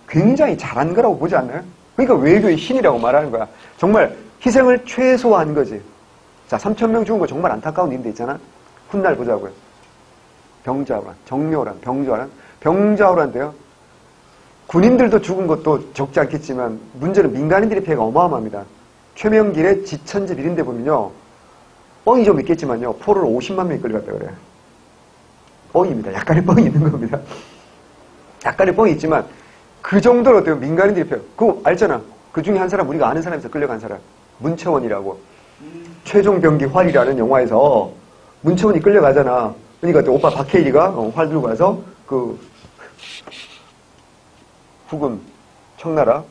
굉장히 잘한 거라고 보지 않나요? 그러니까 외교의 신이라고 말하는 거야. 정말 희생을 최소화한 거지. 자, 3,000명 죽은 거 정말 안타까운 일인데 있잖아. 훗날 보자고요. 병자호란, 정묘호란, 병자호란인데요. 군인들도 죽은 것도 적지 않겠지만 문제는 민간인들의 피해가 어마어마합니다. 최명길의 지천지 비린데 보면요. 뻥이 좀 있겠지만요. 포로를 50만 명이 끌려갔다 그래요. 뻥입니다. 약간의 뻥이 있는 겁니다. 약간의 뻥이 있지만 그 정도로 어때요? 민간인들이 피해. 그거 알잖아. 그 중에 한 사람, 우리가 아는 사람에서 끌려간 사람. 문채원이라고. 최종병기 활이라는 영화에서 문채원이 끌려가잖아. 그러니까 또 오빠 박해일이가 활 들고 가서 후금 청나라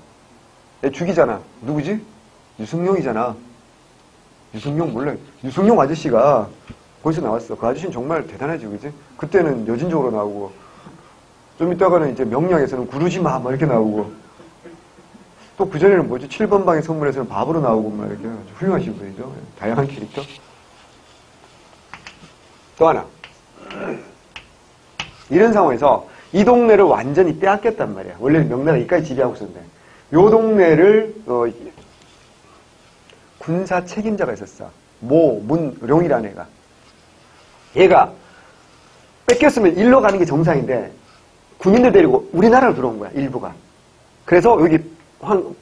죽이잖아. 누구지? 유승룡이잖아. 유승룡 몰라요. 유승룡 아저씨가 거기서 나왔어. 그 아저씨는 정말 대단하지, 그지? 그때는 여진적으로 나오고, 좀 이따가는 이제 명량에서는 구르지 마, 이렇게 나오고, 또 그전에는 뭐지? 7번 방의 선물에서는 밥으로 나오고, 이렇게 아주 훌륭하신 분이죠. 다양한 캐릭터. 또 하나. 이런 상황에서 이 동네를 완전히 빼앗겼단 말이야. 원래는 명나라가 이까지 지배하고 있었는데. 요 동네를, 군사 책임자가 있었어. 문룡이라는 애가. 얘가 뺏겼으면 일로 가는 게 정상인데 군인들 데리고 우리나라로 들어온 거야, 일부가. 그래서 여기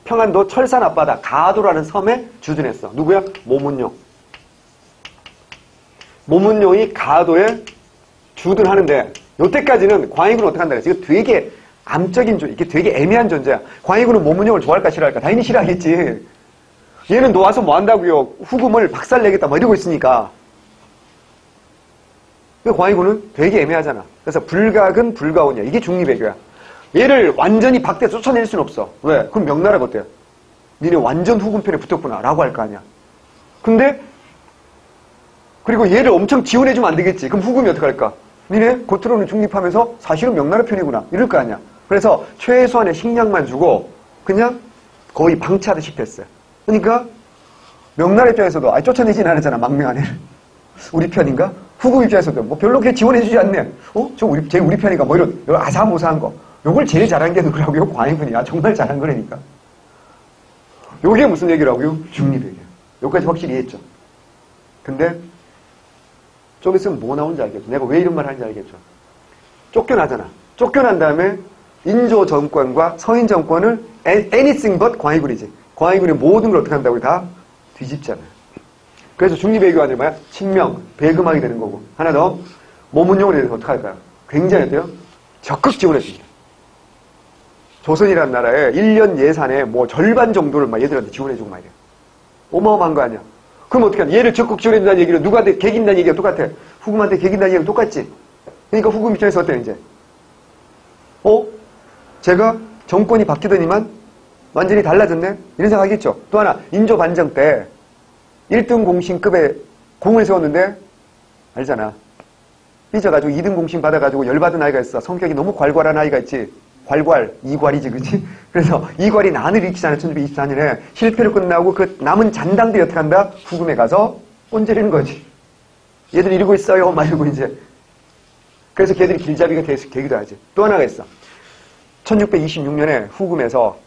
평안도 철산 앞바다 가도라는 섬에 주둔했어. 누구야? 모문룡. 모문룡이 가도에 주둔하는데 요때까지는 광해군은 어떻게 한다 그랬지? 이거 되게 암적인 이게 되게 애매한 존재야. 광해군은 모문룡을 좋아할까 싫어할까? 당연히 싫어하겠지. 얘는 너 와서 뭐 한다고요? 후금을 박살내겠다 이러고 있으니까. 광해군은 되게 애매하잖아. 그래서 불가근 불가온이야. 이게 중립외교야. 얘를 완전히 박대 쫓아낼 수는 없어. 왜? 그럼 명나라가 어때요? 니네 완전 후금 편에 붙었구나 라고 할 거 아니야. 근데 그리고 얘를 엄청 지원해주면 안 되겠지. 그럼 후금이 어떡할까? 니네 겉으로는 중립하면서 사실은 명나라 편이구나 이럴 거 아니야. 그래서 최소한의 식량만 주고 그냥 거의 방치하듯이 됐어요. 그러니까 명나라 입장에서도 쫓아내진 않았잖아. 망명한 애를. 우리 편인가? 후금 입장에서도 별로 그렇게 지원해주지 않네. 쟤 우리 편인가? 이런 아사모사한 거. 요걸 제일 잘한 게 누구라고요? 광해군이야. 정말 잘한 거라니까. 요게 무슨 얘기라고요? 중립얘기야. 요까지 확실히 이해했죠. 근데 좀 있으면 뭐 나오는지 알겠죠. 내가 왜 이런 말 하는지 알겠죠. 쫓겨나잖아. 쫓겨난 다음에 인조 정권과 서인 정권을 anything but 광해군이지. 광해군의 모든 걸 어떻게 한다고 다 뒤집잖아요. 그래서 중립외교가 뭐야? 친명, 배금하게 되는 거고. 하나 더, 모문용에 대해서 어떻게 할까요? 굉장히 어때요? 적극 지원해줍니다. 조선이라는 나라에 1년 예산의 절반 정도를 얘들한테 지원해주고 말이야. 어마어마한 거 아니야. 그럼 어떻게 하냐? 얘를 적극 지원해준다는 얘기를 누구한테 개긴다는 얘기가 똑같아. 후금한테 개긴다는 얘기가 똑같지. 그러니까 후금 입장에서 어때요, 이제? 제가 정권이 바뀌더니만 완전히 달라졌네? 이런 생각하겠죠. 또 하나, 인조 반정 때 1등 공신급에 공을 세웠는데, 알잖아. 삐져가지고 2등 공신 받아가지고 열받은 아이가 있어. 성격이 너무 괄괄한 아이가 있지. 괄괄, 이괄이지, 그치? 그래서 이괄이 난을 일으키잖아, 1624년에. 실패로 끝나고 그 남은 잔당들이 어떻게 한다? 후금에 가서 꼰지르는 거지. 얘들 이러고 있어요, 말고 이제. 그래서 걔들이 길잡이가 되기도 하지. 또 하나가 있어. 1626년에 후금에서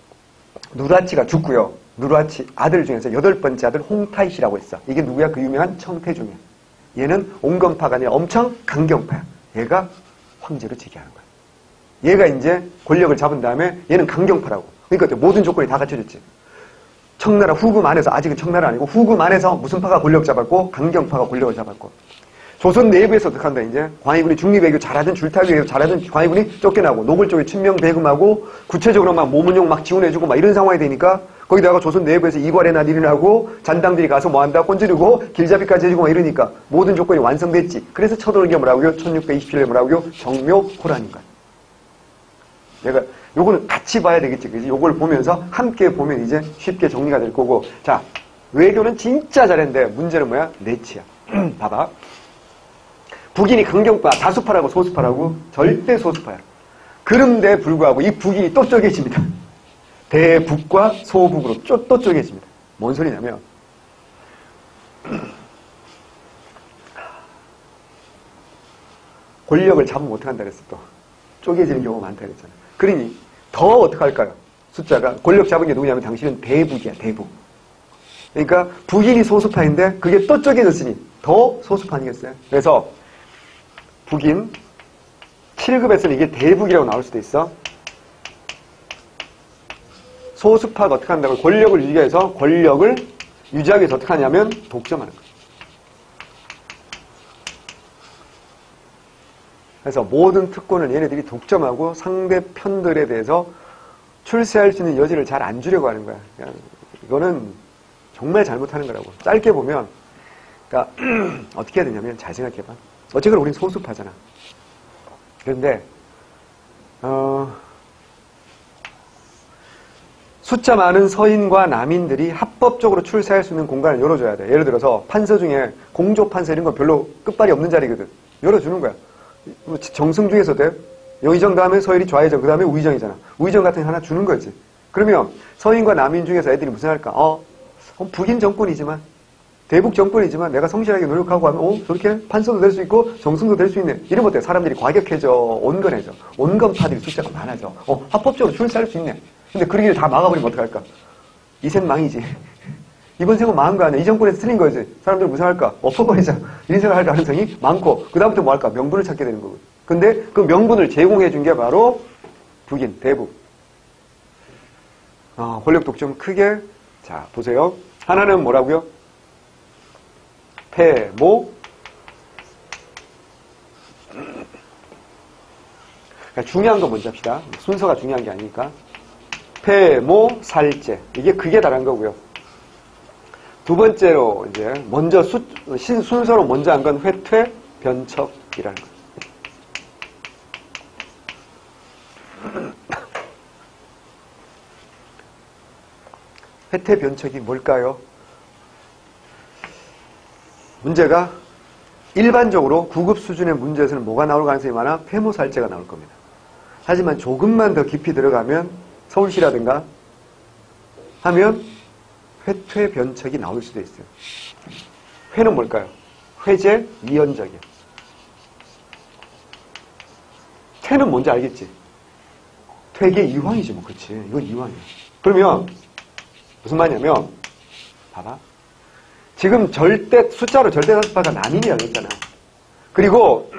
누라치가 죽고요. 누라치 아들 중에서 8번째 아들 홍타이시라고 있어. 이게 누구야? 그 유명한 청태중이야. 얘는 온건파가 아니라 엄청 강경파야. 얘가 황제로 즉위하는 거야. 얘가 이제 권력을 잡은 다음에 얘는 강경파라고. 그러니까 모든 조건이 다 갖춰졌지. 청나라 후금 안에서, 아직은 청나라 아니고 후금 안에서 무슨 파가 권력 잡았고 강경파가 권력을 잡았고. 조선 내부에서 어떻게 한다, 이제? 광해군이 중립외교 잘하던 줄타기 잘하던 광해군이 쫓겨나고, 노골 쪽에 친명배금하고, 구체적으로 막 모문용 막 지원해주고 막 이런 상황이 되니까, 거기다가 조선 내부에서 이괄해나 일어나고, 잔당들이 가서 뭐 한다, 꼰지르고, 길잡이까지 해주고 막 이러니까, 모든 조건이 완성됐지. 그래서 쳐들어온 게 뭐라고요? 1627년에 뭐라고요? 정묘호란인 거야. 내가, 요거는 같이 봐야 되겠지. 그지? 요걸 보면서 함께 보면 이제 쉽게 정리가 될 거고. 자, 외교는 진짜 잘했는데, 문제는 뭐야? 내치야. 봐봐. 북인이 강경파, 다수파라고 소수파라고? 절대 소수파야. 그런데 불구하고 이 북인이 또 쪼개집니다. 대북과 소북으로 또 쪼개집니다. 뭔 소리냐면 권력을 잡으면 어떡한다 그랬어 또. 쪼개지는 경우가 많다 그랬잖아. 그러니 더 어떡할까요? 숫자가 권력 잡은 게 누구냐면 당신은 대북이야. 대북. 그러니까 북인이 소수파인데 그게 또 쪼개졌으니 더 소수파 아니겠어요? 그래서 북인 7급에서는 이게 대북이라고 나올 수도 있어. 소수파가 어떻게 한다고? 권력을 유지하기 위해서 권력을 유지하기 위해서 어떻게 하냐면 독점하는 거예요. 그래서 모든 특권을 얘네들이 독점하고 상대편들에 대해서 출세할 수 있는 여지를 잘 안 주려고 하는 거야. 그러니까 이거는 정말 잘못하는 거라고. 짧게 보면 그러니까 어떻게 해야 되냐면 잘 생각해봐. 어쨌거나 우린 소수파잖아. 그런데 숫자 많은 서인과 남인들이 합법적으로 출세할 수 있는 공간을 열어줘야 돼. 예를 들어서 판서 중에 공조 판서 이런 건 별로 끝발이 없는 자리거든. 열어주는 거야. 정승 중에서 돼. 여의정 다음에 서일이 좌의정, 그 다음에 우의정이잖아. 우의정 같은 게 하나 주는 거지. 그러면 서인과 남인 중에서 애들이 무슨 할까? 북인 정권이지만 대북 정권이지만 내가 성실하게 노력하고 하면 저렇게 판서도 될 수 있고 정승도 될 수 있네. 이러면 어때? 사람들이 과격해져. 온건해져. 온건파들이 숫자가 많아져. 합법적으로 출세할 수 있네. 근데 그러기를 다 막아버리면 어떡할까? 이 생 망이지. 이번 생은 망한 거 아니야. 이 정권에서 틀린 거지. 사람들은 무슨 할까? 엎어버리자. 이런 생각할 가능성이 많고 그 다음부터 뭐 할까? 명분을 찾게 되는 거고. 근데 그 명분을 제공해 준 게 바로 북인, 대북. 권력 독점 크게. 자, 보세요. 하나는 뭐라고요? 폐모. 그러니까 중요한 거 먼저 합시다. 순서가 중요한 게 아니니까. 폐모, 살제. 이게 그게 다른 거고요. 두 번째로 이제 먼저 순서로 먼저 한 건 회퇴, 변척이라는 거예요. 회퇴, 변척이 뭘까요? 문제가 일반적으로 9급 수준의 문제에서는 뭐가 나올 가능성이 많아? 폐모살제가 나올 겁니다. 하지만 조금만 더 깊이 들어가면 서울시라든가 하면 회퇴, 변척이 나올 수도 있어요. 회는 뭘까요? 회제, 이연적이에요. 퇴는 뭔지 알겠지? 퇴계 이황이지 뭐. 그렇지. 이건 이황이야. 그러면 무슨 말이냐면 봐봐. 지금 숫자로 절대 다수파가 남인이라고 했잖아. 그리고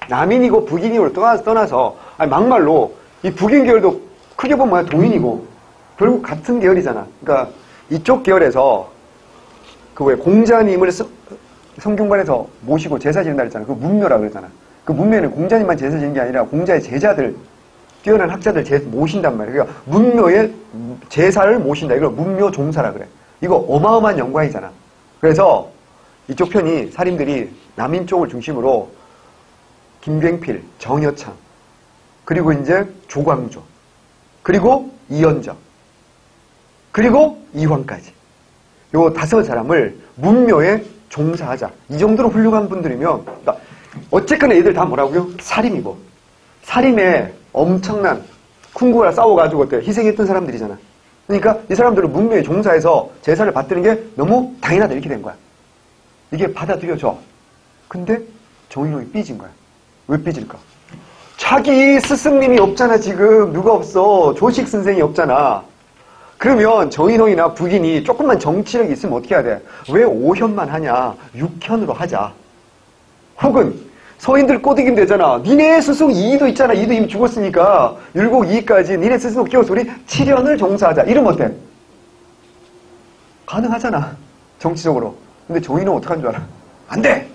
남인이고 북인이고 떠나서 막말로 이 북인 계열도 크게 보면 뭐야? 동인이고 결국 같은 계열이잖아. 그러니까 이쪽 계열에서 그 왜 공자님을 성균관에서 모시고 제사 지낸다 그랬잖아. 그 문묘라고 그랬잖아. 그 문묘는 공자님만 제사 지는 게 아니라 공자의 제자들, 뛰어난 학자들 모신단 말이야. 그러니까 문묘의 제사를 모신다. 이걸 문묘 종사라 그래. 이거 어마어마한 영광이잖아. 그래서 이쪽 편이 사림들이 남인 쪽을 중심으로 김굉필, 정여창, 그리고 이제 조광조, 그리고 이연적, 그리고 이황까지. 요 5사람을 문묘에 종사하자. 이 정도로 훌륭한 분들이면, 그러니까 어쨌거나 얘들 다 뭐라고요? 사림이고. 사림에 엄청난 쿵구가 싸워가지고 어때? 희생했던 사람들이잖아. 그러니까 이 사람들은 문묘에 종사해서 제사를 받드는 게 너무 당연하다 이렇게 된 거야. 이게 받아들여져. 근데 정인홍이 삐진 거야. 왜 삐질까? 자기 스승님이 없잖아 지금. 누가 없어. 조식 선생이 없잖아. 그러면 정인홍이나 북인이 조금만 정치력이 있으면 어떻게 해야 돼? 왜 5현만 하냐? 6현으로 하자. 혹은 서인들 꼬드기면 되잖아. 니네 스승 이의도 있잖아. 이의도 이미 죽었으니까 율곡 이의까지 니네 스승 끼워서 우리 7현을 종사하자. 이러면 어때? 가능하잖아. 정치적으로. 근데 정인홍 어떡한 줄 알아? 안 돼!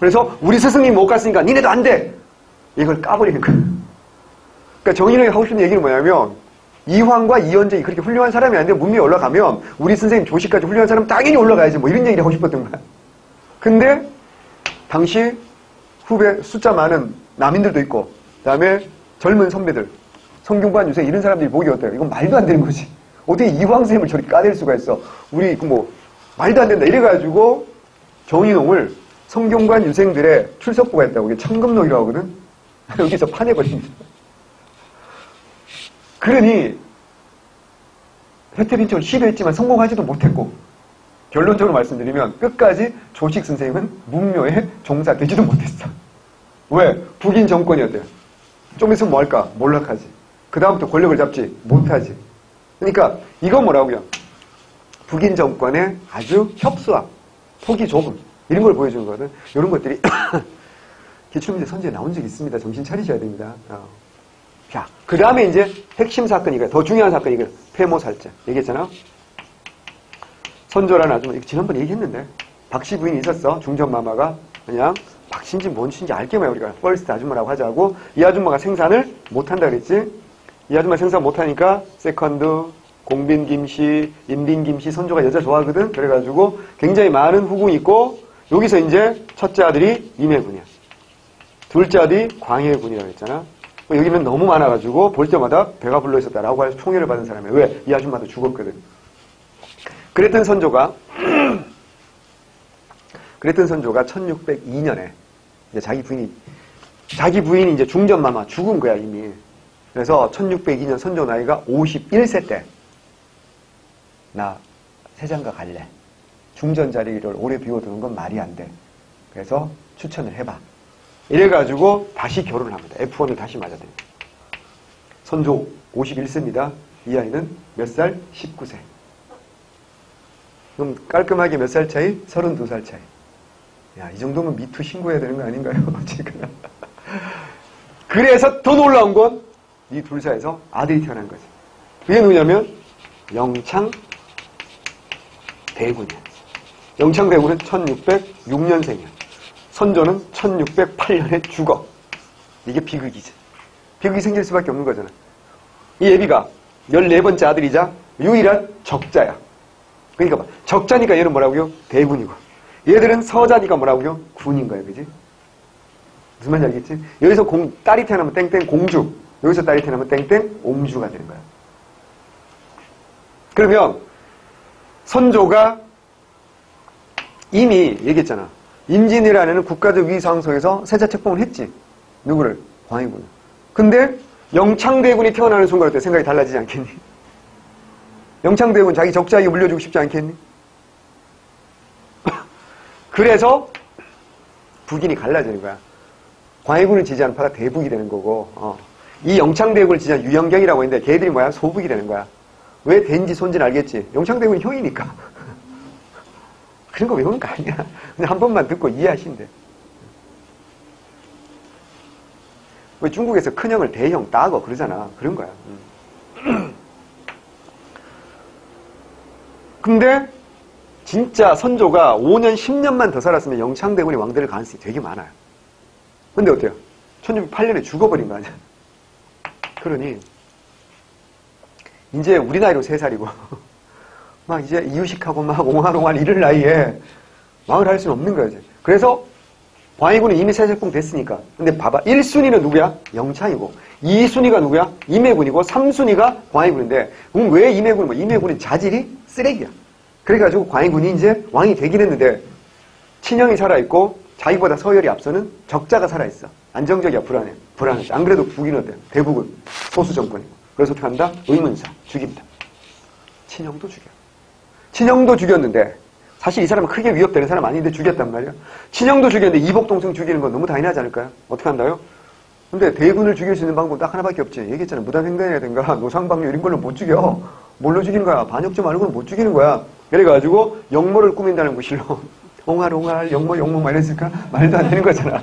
그래서 우리 스승님 못 갔으니까 니네도 안 돼! 이걸 까버리는 거야. 그러니까 정인영이 하고 싶은 얘기는 뭐냐면 이황과 이현정이 그렇게 훌륭한 사람이 아닌데 문명에 올라가면 우리 선생님 조식까지 훌륭한 사람 당연히 올라가야지 뭐 이런 얘기를 하고 싶었던 거야. 근데 당시 후배 숫자 많은 남인들도 있고 그다음에 젊은 선배들 성균관 유생 이런 사람들이 보기 어때요? 이건 말도 안 되는 거지. 어떻게 이황 선생님을 저렇게 까댈 수가 있어. 우리 뭐 말도 안 된다 이래가지고 정인홍을 성균관 유생들의 출석부가 있다고 이게 청금록이라고 하거든. 여기서 파내버립니다. 그러니 혜태빈척을 시도했지만 성공하지도 못했고 결론적으로 말씀드리면 끝까지 조식 선생님은 문묘에 종사되지도 못했어. 왜? 북인 정권이었대요. 좀 있으면 뭐 할까? 몰락하지. 그 다음부터 권력을 잡지 못하지. 그러니까 이건 뭐라고요? 북인 정권의 아주 협소함, 폭이 좁음 이런 걸 보여주는 거거든. 이런 것들이 기출문제 선지에 나온 적이 있습니다. 정신 차리셔야 됩니다. 자, 그 다음에 이제 핵심 사건이 더 중요한 사건이 폐모살자 얘기했잖아. 선조라는 아줌마, 이거 지난번에 얘기했는데 박씨 부인이 있었어. 중전마마가 그냥 박씨인지 뭔지인지 알게 뭐야 우리가 퍼스트 아줌마라고 하자고. 이 아줌마가 생산을 못한다 그랬지. 이 아줌마 생산 못하니까 세컨드, 공빈김씨, 임빈김씨 선조가 여자 좋아하거든. 그래가지고 굉장히 많은 후궁이 있고 여기서 이제 첫째 아들이 임해군이야. 둘째 아들이 광해군이라고 했잖아. 여기는 너무 많아가지고 볼 때마다 배가 불러 있었다라고 해서 총애를 받은 사람이에요. 왜? 이 아줌마도 죽었거든. 그랬던 선조가 1602년에 이제 자기 부인이 이제 중전마마 죽은 거야 이미. 그래서 1602년 선조 나이가 51세 때 나 세장가 갈래. 중전 자리를 오래 비워두는 건 말이 안 돼. 그래서 추천을 해봐. 이래가지고 다시 결혼을 합니다. F1을 다시 맞아듭니다. 선조 51세입니다. 이 아이는 몇 살? 19세. 그럼 깔끔하게 몇 살 차이? 32살 차이. 야, 이 정도면 미투 신고해야 되는 거 아닌가요? 어쨌거나. 그래서 더 놀라운 건 이 둘 사이에서 아들이 태어난 거지. 그게 누구냐면 영창대군이야. 영창대군은 1606년생이야. 선조는 1608년에 죽어. 이게 비극이지. 비극이 생길 수밖에 없는 거잖아. 이 애비가 14번째 아들이자 유일한 적자야. 그러니까 봐. 적자니까 얘는 뭐라고요? 대군이고. 얘들은 서자니까 뭐라고요? 군인 거야. 그지? 무슨 말인지 알겠지? 여기서 딸이 태어나면 땡땡 공주. 여기서 딸이 태어나면 땡땡 옹주가 되는 거야. 그러면 선조가 이미 얘기했잖아. 임진왜란에는 국가적 위상성에서 세자 책봉을 했지. 누구를? 광해군. 근데 영창대군이 태어나는 순간 어때? 생각이 달라지지 않겠니? 영창대군 자기 적자에게 물려주고 싶지 않겠니? 그래서 북인이 갈라지는 거야. 광해군을 지지하는 파가 대북이 되는 거고 이 영창대군을 지지하는 유영경이라고 했는데 걔들이 뭐야? 소북이 되는 거야. 왜 된지 손지는 알겠지? 영창대군이 형이니까. 그런 거 외우는 거 아니야. 그냥 한 번만 듣고 이해하시면 돼. 왜 중국에서 큰형을 대형, 따거 그러잖아. 그런 거야. 근데 진짜 선조가 5년, 10년만 더 살았으면 영창대군이 왕될 가능성이 되게 많아요. 근데 어때요? 1608년에 죽어버린 거 아니야. 그러니 이제 우리 나이로 3살이고 막 이제 이유식하고 막 옹알옹알 이럴 나이에 왕을 할 수는 없는 거지. 그래서 광해군은 이미 세세풍 됐으니까. 근데 봐봐. 1순위는 누구야? 영창이고 2순위가 누구야? 임해군이고 3순위가 광해군인데 그럼 왜 임해군은 뭐 임해군은 자질이 쓰레기야. 그래가지고 광해군이 이제 왕이 되긴 했는데 친형이 살아있고 자기보다 서열이 앞서는 적자가 살아있어. 안정적이야. 불안해. 안 그래도 북인은 어때? 대북은 소수 정권이고. 그래서 어떻게 한다? 의문사. 죽입니다. 친형도 죽여. 친형도 죽였는데 사실 이 사람은 크게 위협되는 사람 아닌데 죽였단 말이야. 친형도 죽였는데 이복동생 죽이는 건 너무 당연하지 않을까요? 어떻게 한다요? 근데 대군을 죽일 수 있는 방법은 딱 하나밖에 없지. 얘기했잖아. 무단횡단이라든가 노상방뇨 이런 걸로 못 죽여. 뭘로 죽이는 거야? 반역죄 말고는 못 죽이는 거야. 그래가지고 영모를 꾸민다는 구실로 옹알옹알 영모 막 이랬을까? 말도 안 되는 거잖아.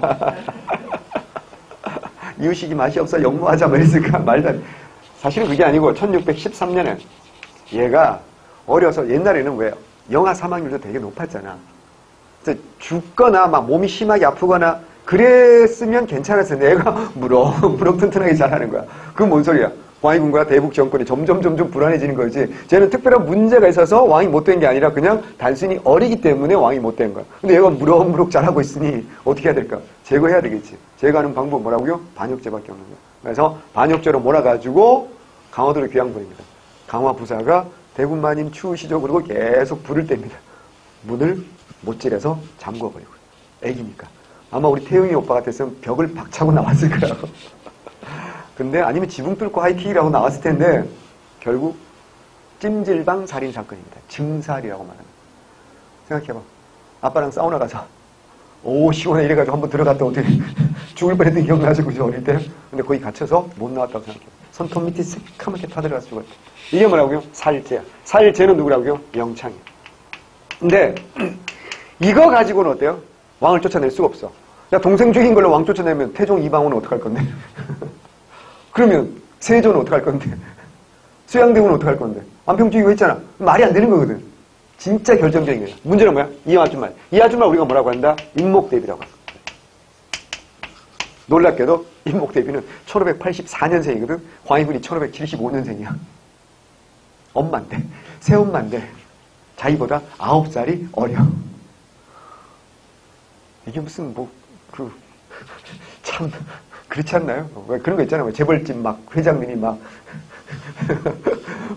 이유식이 맛이 없어 영모하자 뭐 이랬을까? 말도 안 돼. 사실은 그게 아니고 1613년에 얘가 어려서 옛날에는 왜 영아 사망률도 되게 높았잖아. 죽거나 막 몸이 심하게 아프거나 그랬으면 괜찮았어요. 내가 무럭무럭 튼튼하게 잘하는 거야. 그건 뭔 소리야? 광해군과 대북 정권이 점점 불안해지는 거지. 쟤는 특별한 문제가 있어서 왕이 못된 게 아니라 그냥 단순히 어리기 때문에 왕이 못된 거야. 근데 얘가 무럭무럭 잘하고 있으니 어떻게 해야 될까? 제거해야 되겠지. 제거하는 방법은 뭐라고요? 반역죄밖에 없는 거야. 그래서 반역죄로 몰아가지고 강화도로 귀양 보냅니다. 강화 부사가 대군마님 추우시죠? 그리고 계속 불을 뗍니다. 문을 못질해서 잠궈버리고. 애기니까. 아마 우리 태용이 오빠 같았으면 벽을 박차고 나왔을 거야. 근데 아니면 지붕 뚫고 하이킥이라고 나왔을 텐데 결국 찜질방 살인 사건입니다. 증살이라고 말합니다. 생각해봐. 아빠랑 사우나 가서 오 시원해 이래가지고 한번 들어갔다 어떻게 죽을 뻔했던 기억나죠? 그죠? 어릴 때. 근데 거기 갇혀서 못 나왔다고 생각해요. 손톱 밑이 새카맣게 타들어가서 죽었대. 이게 뭐라고요? 살죄야. 살죄는 누구라고요? 영창이야. 근데 이거 가지고는 어때요? 왕을 쫓아낼 수가 없어. 야, 동생 죽인 걸로 왕 쫓아내면 태종 이방원은 어떡할 건데? 그러면 세조는 어떡할 건데? 수양대군은 어떡할 건데? 안평 죽이고 했잖아. 말이 안 되는 거거든. 진짜 결정적인 거야. 문제는 뭐야? 이 아줌마. 이 아줌마 우리가 뭐라고 한다? 임목대비라고 한다. 놀랍게도 임목대비는 1584년생이거든. 광해군이 1575년생이야. 엄마인데. 새엄마인데. 자기보다 9살이 어려. 이게 무슨 참 그렇지 않나요? 왜 그런 거 있잖아요. 재벌집 막 회장님이 막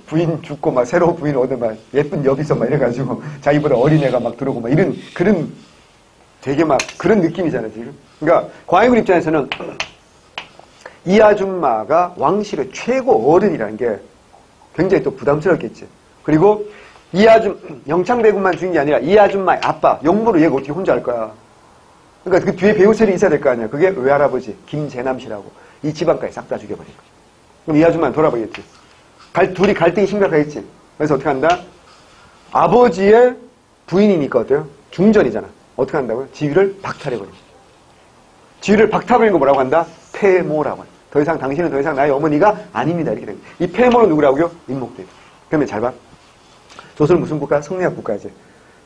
부인 죽고 막 새로운 부인 얻어 막 예쁜 여비서 막 이래가지고 자기보다 어린애가 막 들어오고 막 이런 그런 되게 막 그런 느낌이잖아요 지금. 그러니까 광해군 입장에서는 이 아줌마가 왕실의 최고 어른이라는 게 굉장히 또 부담스럽겠지. 그리고 이 영창대군만 죽인 게 아니라 이 아줌마의 아빠 용모를 얘가 어떻게 혼자 할 거야. 그러니까 그 뒤에 배우설이 있어야 될 거 아니야. 그게 외할아버지 김재남 씨라고 이 집안까지 싹 다 죽여버린 거야. 그럼 이 아줌마는 돌아보겠지. 둘이 갈등이 심각하겠지. 그래서 어떻게 한다? 아버지의 부인이니까 어때요? 중전이잖아. 어떻게 한다고요? 지위를 박탈해버립니다. 지위를 박탈해버리는 거 뭐라고 한다? 폐모라고 한다. 당신은 더 이상 나의 어머니가 아닙니다. 이렇게 됩니다. 이 폐모는 누구라고요? 임목대비. 그러면 잘 봐. 조선은 무슨 국가? 성리학 국가지.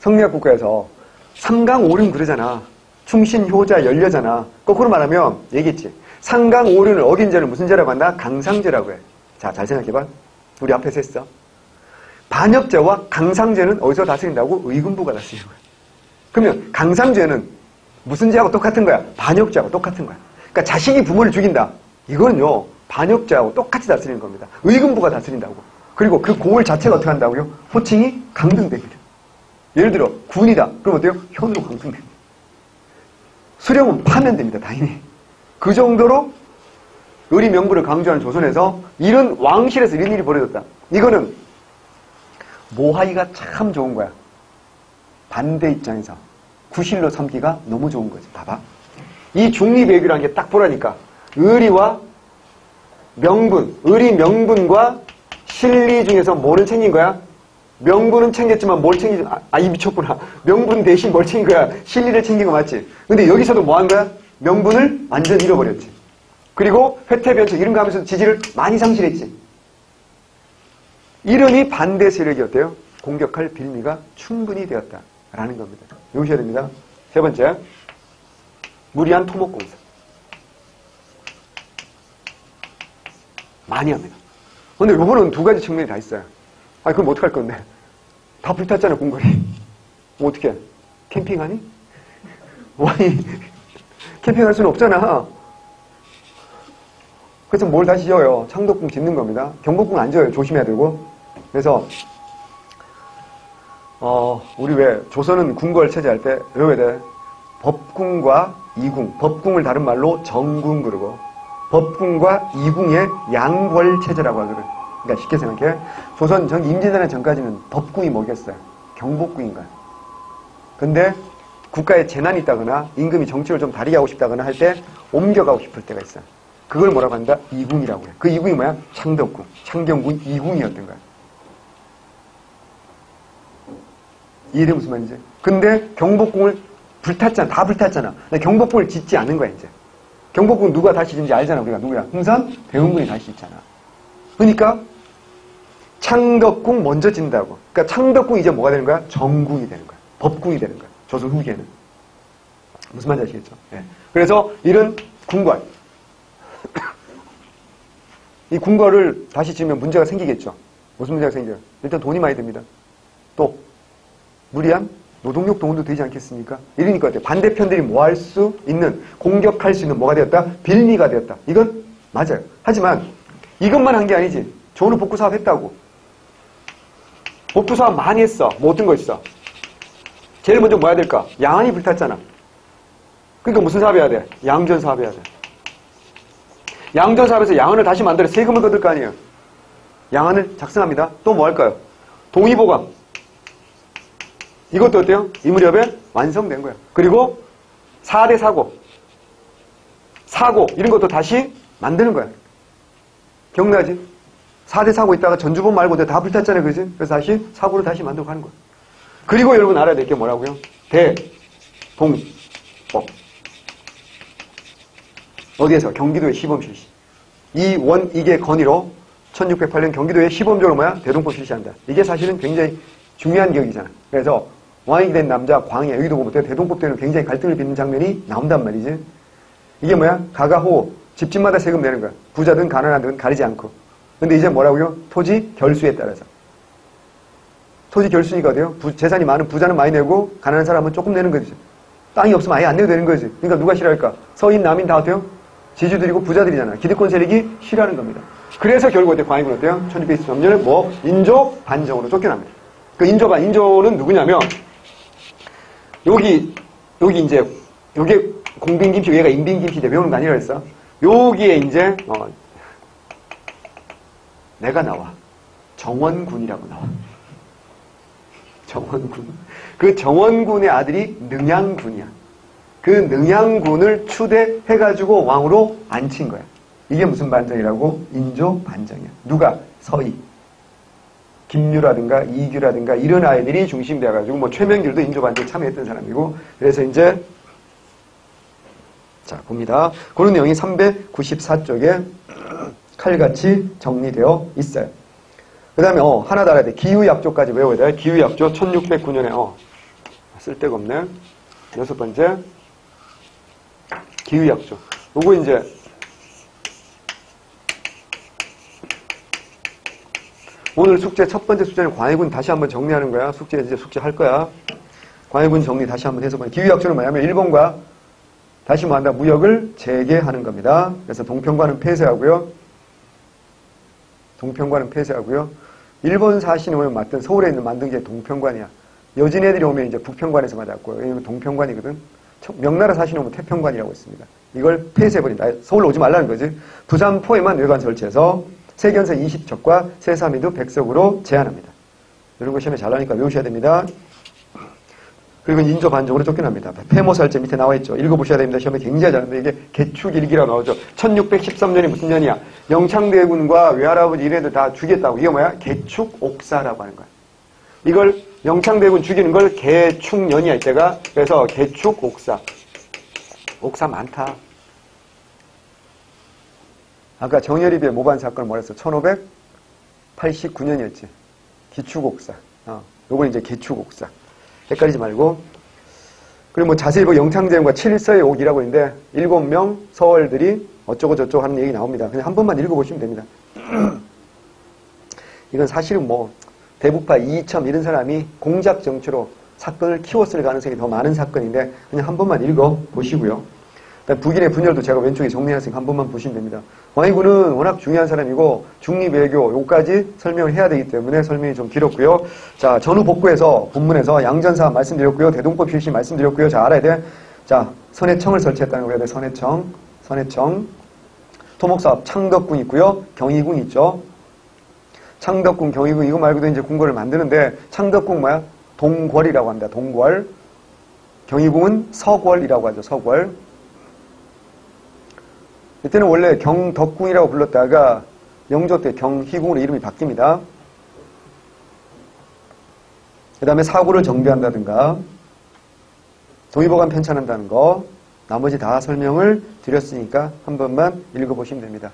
성리학 국가에서 삼강오륜 그러잖아. 충신, 효자, 연려잖아. 거꾸로 말하면 얘기했지. 상강오륜을 어긴 죄를 무슨 죄라고 한다? 강상죄라고 해. 자, 잘 생각해봐. 우리 앞에서 했어. 반역죄와 강상죄는 어디서 다스린다고? 의금부가 다스리는 거야. 그러면 강상죄는 무슨 죄하고 똑같은 거야? 반역죄하고 똑같은 거야. 그러니까 자식이 부모를 죽인다. 이거는요. 반역죄하고 똑같이 다스리는 겁니다. 의금부가 다스린다고. 그리고 그 고을 자체가 어떻게 한다고요? 호칭이 강등됩니다. 예를 들어 군이다. 그럼 어때요? 현으로 강등됩니다. 수령은 파면 됩니다. 당연히. 그 정도로 의리 명부를 강조하는 조선에서 이런 왕실에서 이런 일이 벌어졌다. 이거는 모하기가 참 좋은 거야. 반대 입장에서 구실로 삼기가 너무 좋은 거지. 봐봐. 이 중립외교라는 게 딱 보라니까. 의리와 명분, 의리 명분과 실리 중에서 뭐를 챙긴 거야? 명분은 챙겼지만 뭘 챙기지? 이 미쳤구나. 명분 대신 뭘 챙긴 거야? 실리를 챙긴 거 맞지? 근데 여기서도 뭐 한 거야? 명분을 완전 잃어버렸지. 그리고 회태변칙 이런 거 하면서 지지를 많이 상실했지. 이러니 반대 세력이 어때요? 공격할 빌미가 충분히 되었다라는 겁니다. 외우셔야 됩니다. 세 번째, 무리한 토목공사. 많이 합니다. 근데 요번은 두 가지 측면이 다 있어요. 그럼 어떡할 건데? 다 불탔잖아, 궁궐이. 뭐 어떡해? 캠핑하니? 아니, 캠핑할 수는 없잖아. 그래서 뭘 다시 지어요? 창덕궁 짓는 겁니다. 경복궁 안 지어요. 조심해야 되고. 그래서, 우리 왜, 조선은 궁궐 체제할 때 외워야 돼. 법궁과 이궁. 법궁을 다른 말로 정궁 그러고, 법궁과 이궁의 양벌 체제라고 하거든. 그러니까 쉽게 생각해. 조선 임진왜란 전까지는 법궁이 뭐겠어요? 경복궁인가요? 근데 국가에 재난이 있다거나 임금이 정치를 좀 다르게 하고 싶다거나 할 때 옮겨가고 싶을 때가 있어요. 그걸 뭐라고 한다? 이궁이라고 해요. 그 이궁이 뭐야? 창덕궁, 창경궁 이궁이었던 거야. 이해돼 무슨 말인지? 근데 경복궁을 불탔잖아. 다 불탔잖아. 근데 경복궁을 짓지 않은 거야 이제. 경복궁 누가 다시 짓는지 알잖아. 우리가 누구야? 흥선 대원군이 다시 짓잖아. 그러니까 창덕궁 먼저 짓는다고. 그러니까 창덕궁이 이제 뭐가 되는 거야? 정궁이 되는 거야. 법궁이 되는 거야. 조선 후기에는. 무슨 말인지 아시겠죠? 예. 그래서 이런 궁궐. 이 궁궐을 다시 지으면 문제가 생기겠죠. 무슨 문제가 생겨요? 일단 돈이 많이 듭니다. 또 무리한 노동력 동원도 되지 않겠습니까? 이러니까 어때요? 반대편들이 뭐 할 수 있는, 공격할 수 있는 뭐가 되었다? 빌미가 되었다. 이건 맞아요. 하지만 이것만 한 게 아니지. 조선은 복구 사업 했다고. 복구 사업 많이 했어. 뭐 어떤 거 있어? 제일 먼저 뭐 해야 될까? 양안이 불탔잖아. 그러니까 무슨 사업 해야 돼? 양전 사업 해야 돼. 양전 사업에서 양안을 다시 만들어 세금을 거둘 거 아니에요. 양안을 작성합니다. 또 뭐 할까요? 동의보감. 이것도 어때요? 이 무렵에 완성된 거예요. 그리고 4대 사고. 사고 이런 것도 다시 만드는 거야. 기억나지? 4대 사고 있다가 전주본 말고 다 불탔잖아요. 그지? 그래서 다시 사고를 다시 만들고 가는 거야. 그리고 여러분 알아야 될 게 뭐라고요? 대동법. 어디에서? 경기도의 시범 실시. 이게 건의로 1608년 경기도의 시범적으로 뭐야? 대동법 실시한다. 이게 사실은 굉장히 중요한 기억이잖아. 그래서 왕이 된 남자 광해 여기도 보면 대동법 때는 굉장히 갈등을 빚는 장면이 나온단 말이지. 이게 뭐야? 가가호 집집마다 세금 내는 거야. 부자든 가난하든 가리지 않고. 근데 이제 뭐라고요? 토지 결수에 따라서. 토지 결수니까 어때요? 재산이 많은 부자는 많이 내고 가난한 사람은 조금 내는 거지. 땅이 없으면 아예 안 내도 되는 거지. 그러니까 누가 싫어할까? 서인, 남인 다 어때요? 지주들이고 부자들이잖아. 기득권 세력이 싫어하는 겁니다. 그래서 결국 어때? 광해군 어때요? 1623년에 뭐 인조 반정으로 쫓겨납니다. 그 인조는 누구냐면 여기 이제 요게 공빈김씨, 얘가 인빈김씨 외우는 거 아니라 했어. 여기에 이제 내가 나와. 정원군이라고 나와. 정원군. 그 정원군의 아들이 능양군이야. 그 능양군을 추대해가지고 왕으로 앉힌 거야. 이게 무슨 반정이라고? 인조 반정이야. 누가? 서희. 김유라든가 이규라든가 이런 아이들이 중심이 돼가지고 뭐 최명길도 인조 반정에 참여했던 사람이고 그래서 이제 자 봅니다. 그런 내용이 394쪽에 칼같이 정리되어 있어요. 그 다음에 하나 더 알아야 돼. 기후약조까지 외워야 돼. 기후약조 1609년에 쓸데가 없네. 6번째 기후약조. 요거 이제 오늘 숙제 첫 번째 숙제는 광해군 다시 한번 정리하는 거야. 숙제 이제 숙제할 거야. 광해군 정리 다시 한번 해서 봐. 기후약조는 뭐냐면 일본과 다시 뭐한다? 무역을 재개하는 겁니다. 그래서 동평관은 폐쇄하고요. 일본 사신이 오면 맞던 서울에 있는 만든 게 동평관이야. 여진 애들이 오면 이제 북평관에서 맞았고 여기는 동평관이거든. 명나라 사신이 오면 태평관이라고 있습니다. 이걸 폐쇄해버린다. 서울로 오지 말라는 거지. 부산포에만 외관 설치해서 세견서 20척과 세사미도 100석으로 제한합니다. 이런 거 시험에 잘 나오니까 외우셔야 됩니다. 그리고 인조 반정으로 쫓겨납니다. 폐모살제 밑에 나와 있죠. 읽어보셔야 됩니다. 시험에 굉장히 잘하는데 이게 개축일기라고 나오죠. 1613년이 무슨 년이야? 영창대군과 외할아버지 이래들 다 죽였다고. 이게 뭐야? 개축옥사라고 하는 거야. 이걸 영창대군 죽이는 걸 개축년이야 이때가. 그래서 개축옥사. 옥사 많다. 아까 정여립의 모반 사건을 뭐랬어? 1589년이었지. 기축옥사. 요건 이제 개축옥사. 헷갈리지 말고. 그리고 뭐 자세히 보면 영창제국과 7서의 옥이라고 있는데 7명 서월들이 어쩌고 저쩌고 하는 얘기 나옵니다. 그냥 한 번만 읽어보시면 됩니다. 이건 사실은 뭐 대북파 이이첨 이런 사람이 공작 정치로 사건을 키웠을 가능성이 더 많은 사건인데 그냥 한 번만 읽어보시고요. 북인의 분열도 제가 왼쪽에 정리했으니까 한 번만 보시면 됩니다. 광해군은 워낙 중요한 사람이고 중립외교 요까지 설명을 해야 되기 때문에 설명이 좀 길었고요. 자, 전후 복구에서 본문에서 양전사 말씀드렸고요. 대동법 실시 말씀드렸고요. 자, 알아야 돼. 자, 선해청을 설치했다는 거 해야 돼. 선해청. 토목사업 창덕궁 있고요. 경희궁 있죠. 창덕궁, 경희궁 이거 말고도 이제 궁궐을 만드는데 창덕궁 뭐야? 동궐이라고 합니다. 동궐. 경희궁은 서궐이라고 하죠. 서궐. 이때는 원래 경덕궁이라고 불렀다가 영조 때 경희궁으로 이름이 바뀝니다. 그 다음에 사고를 정비한다든가 동의보감 편찬한다는 거 나머지 다 설명을 드렸으니까 한 번만 읽어보시면 됩니다.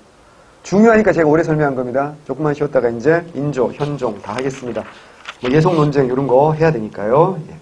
중요하니까 제가 오래 설명한 겁니다. 조금만 쉬었다가 이제 인조, 현종 다 하겠습니다. 뭐 예속 논쟁 이런 거 해야 되니까요. 예.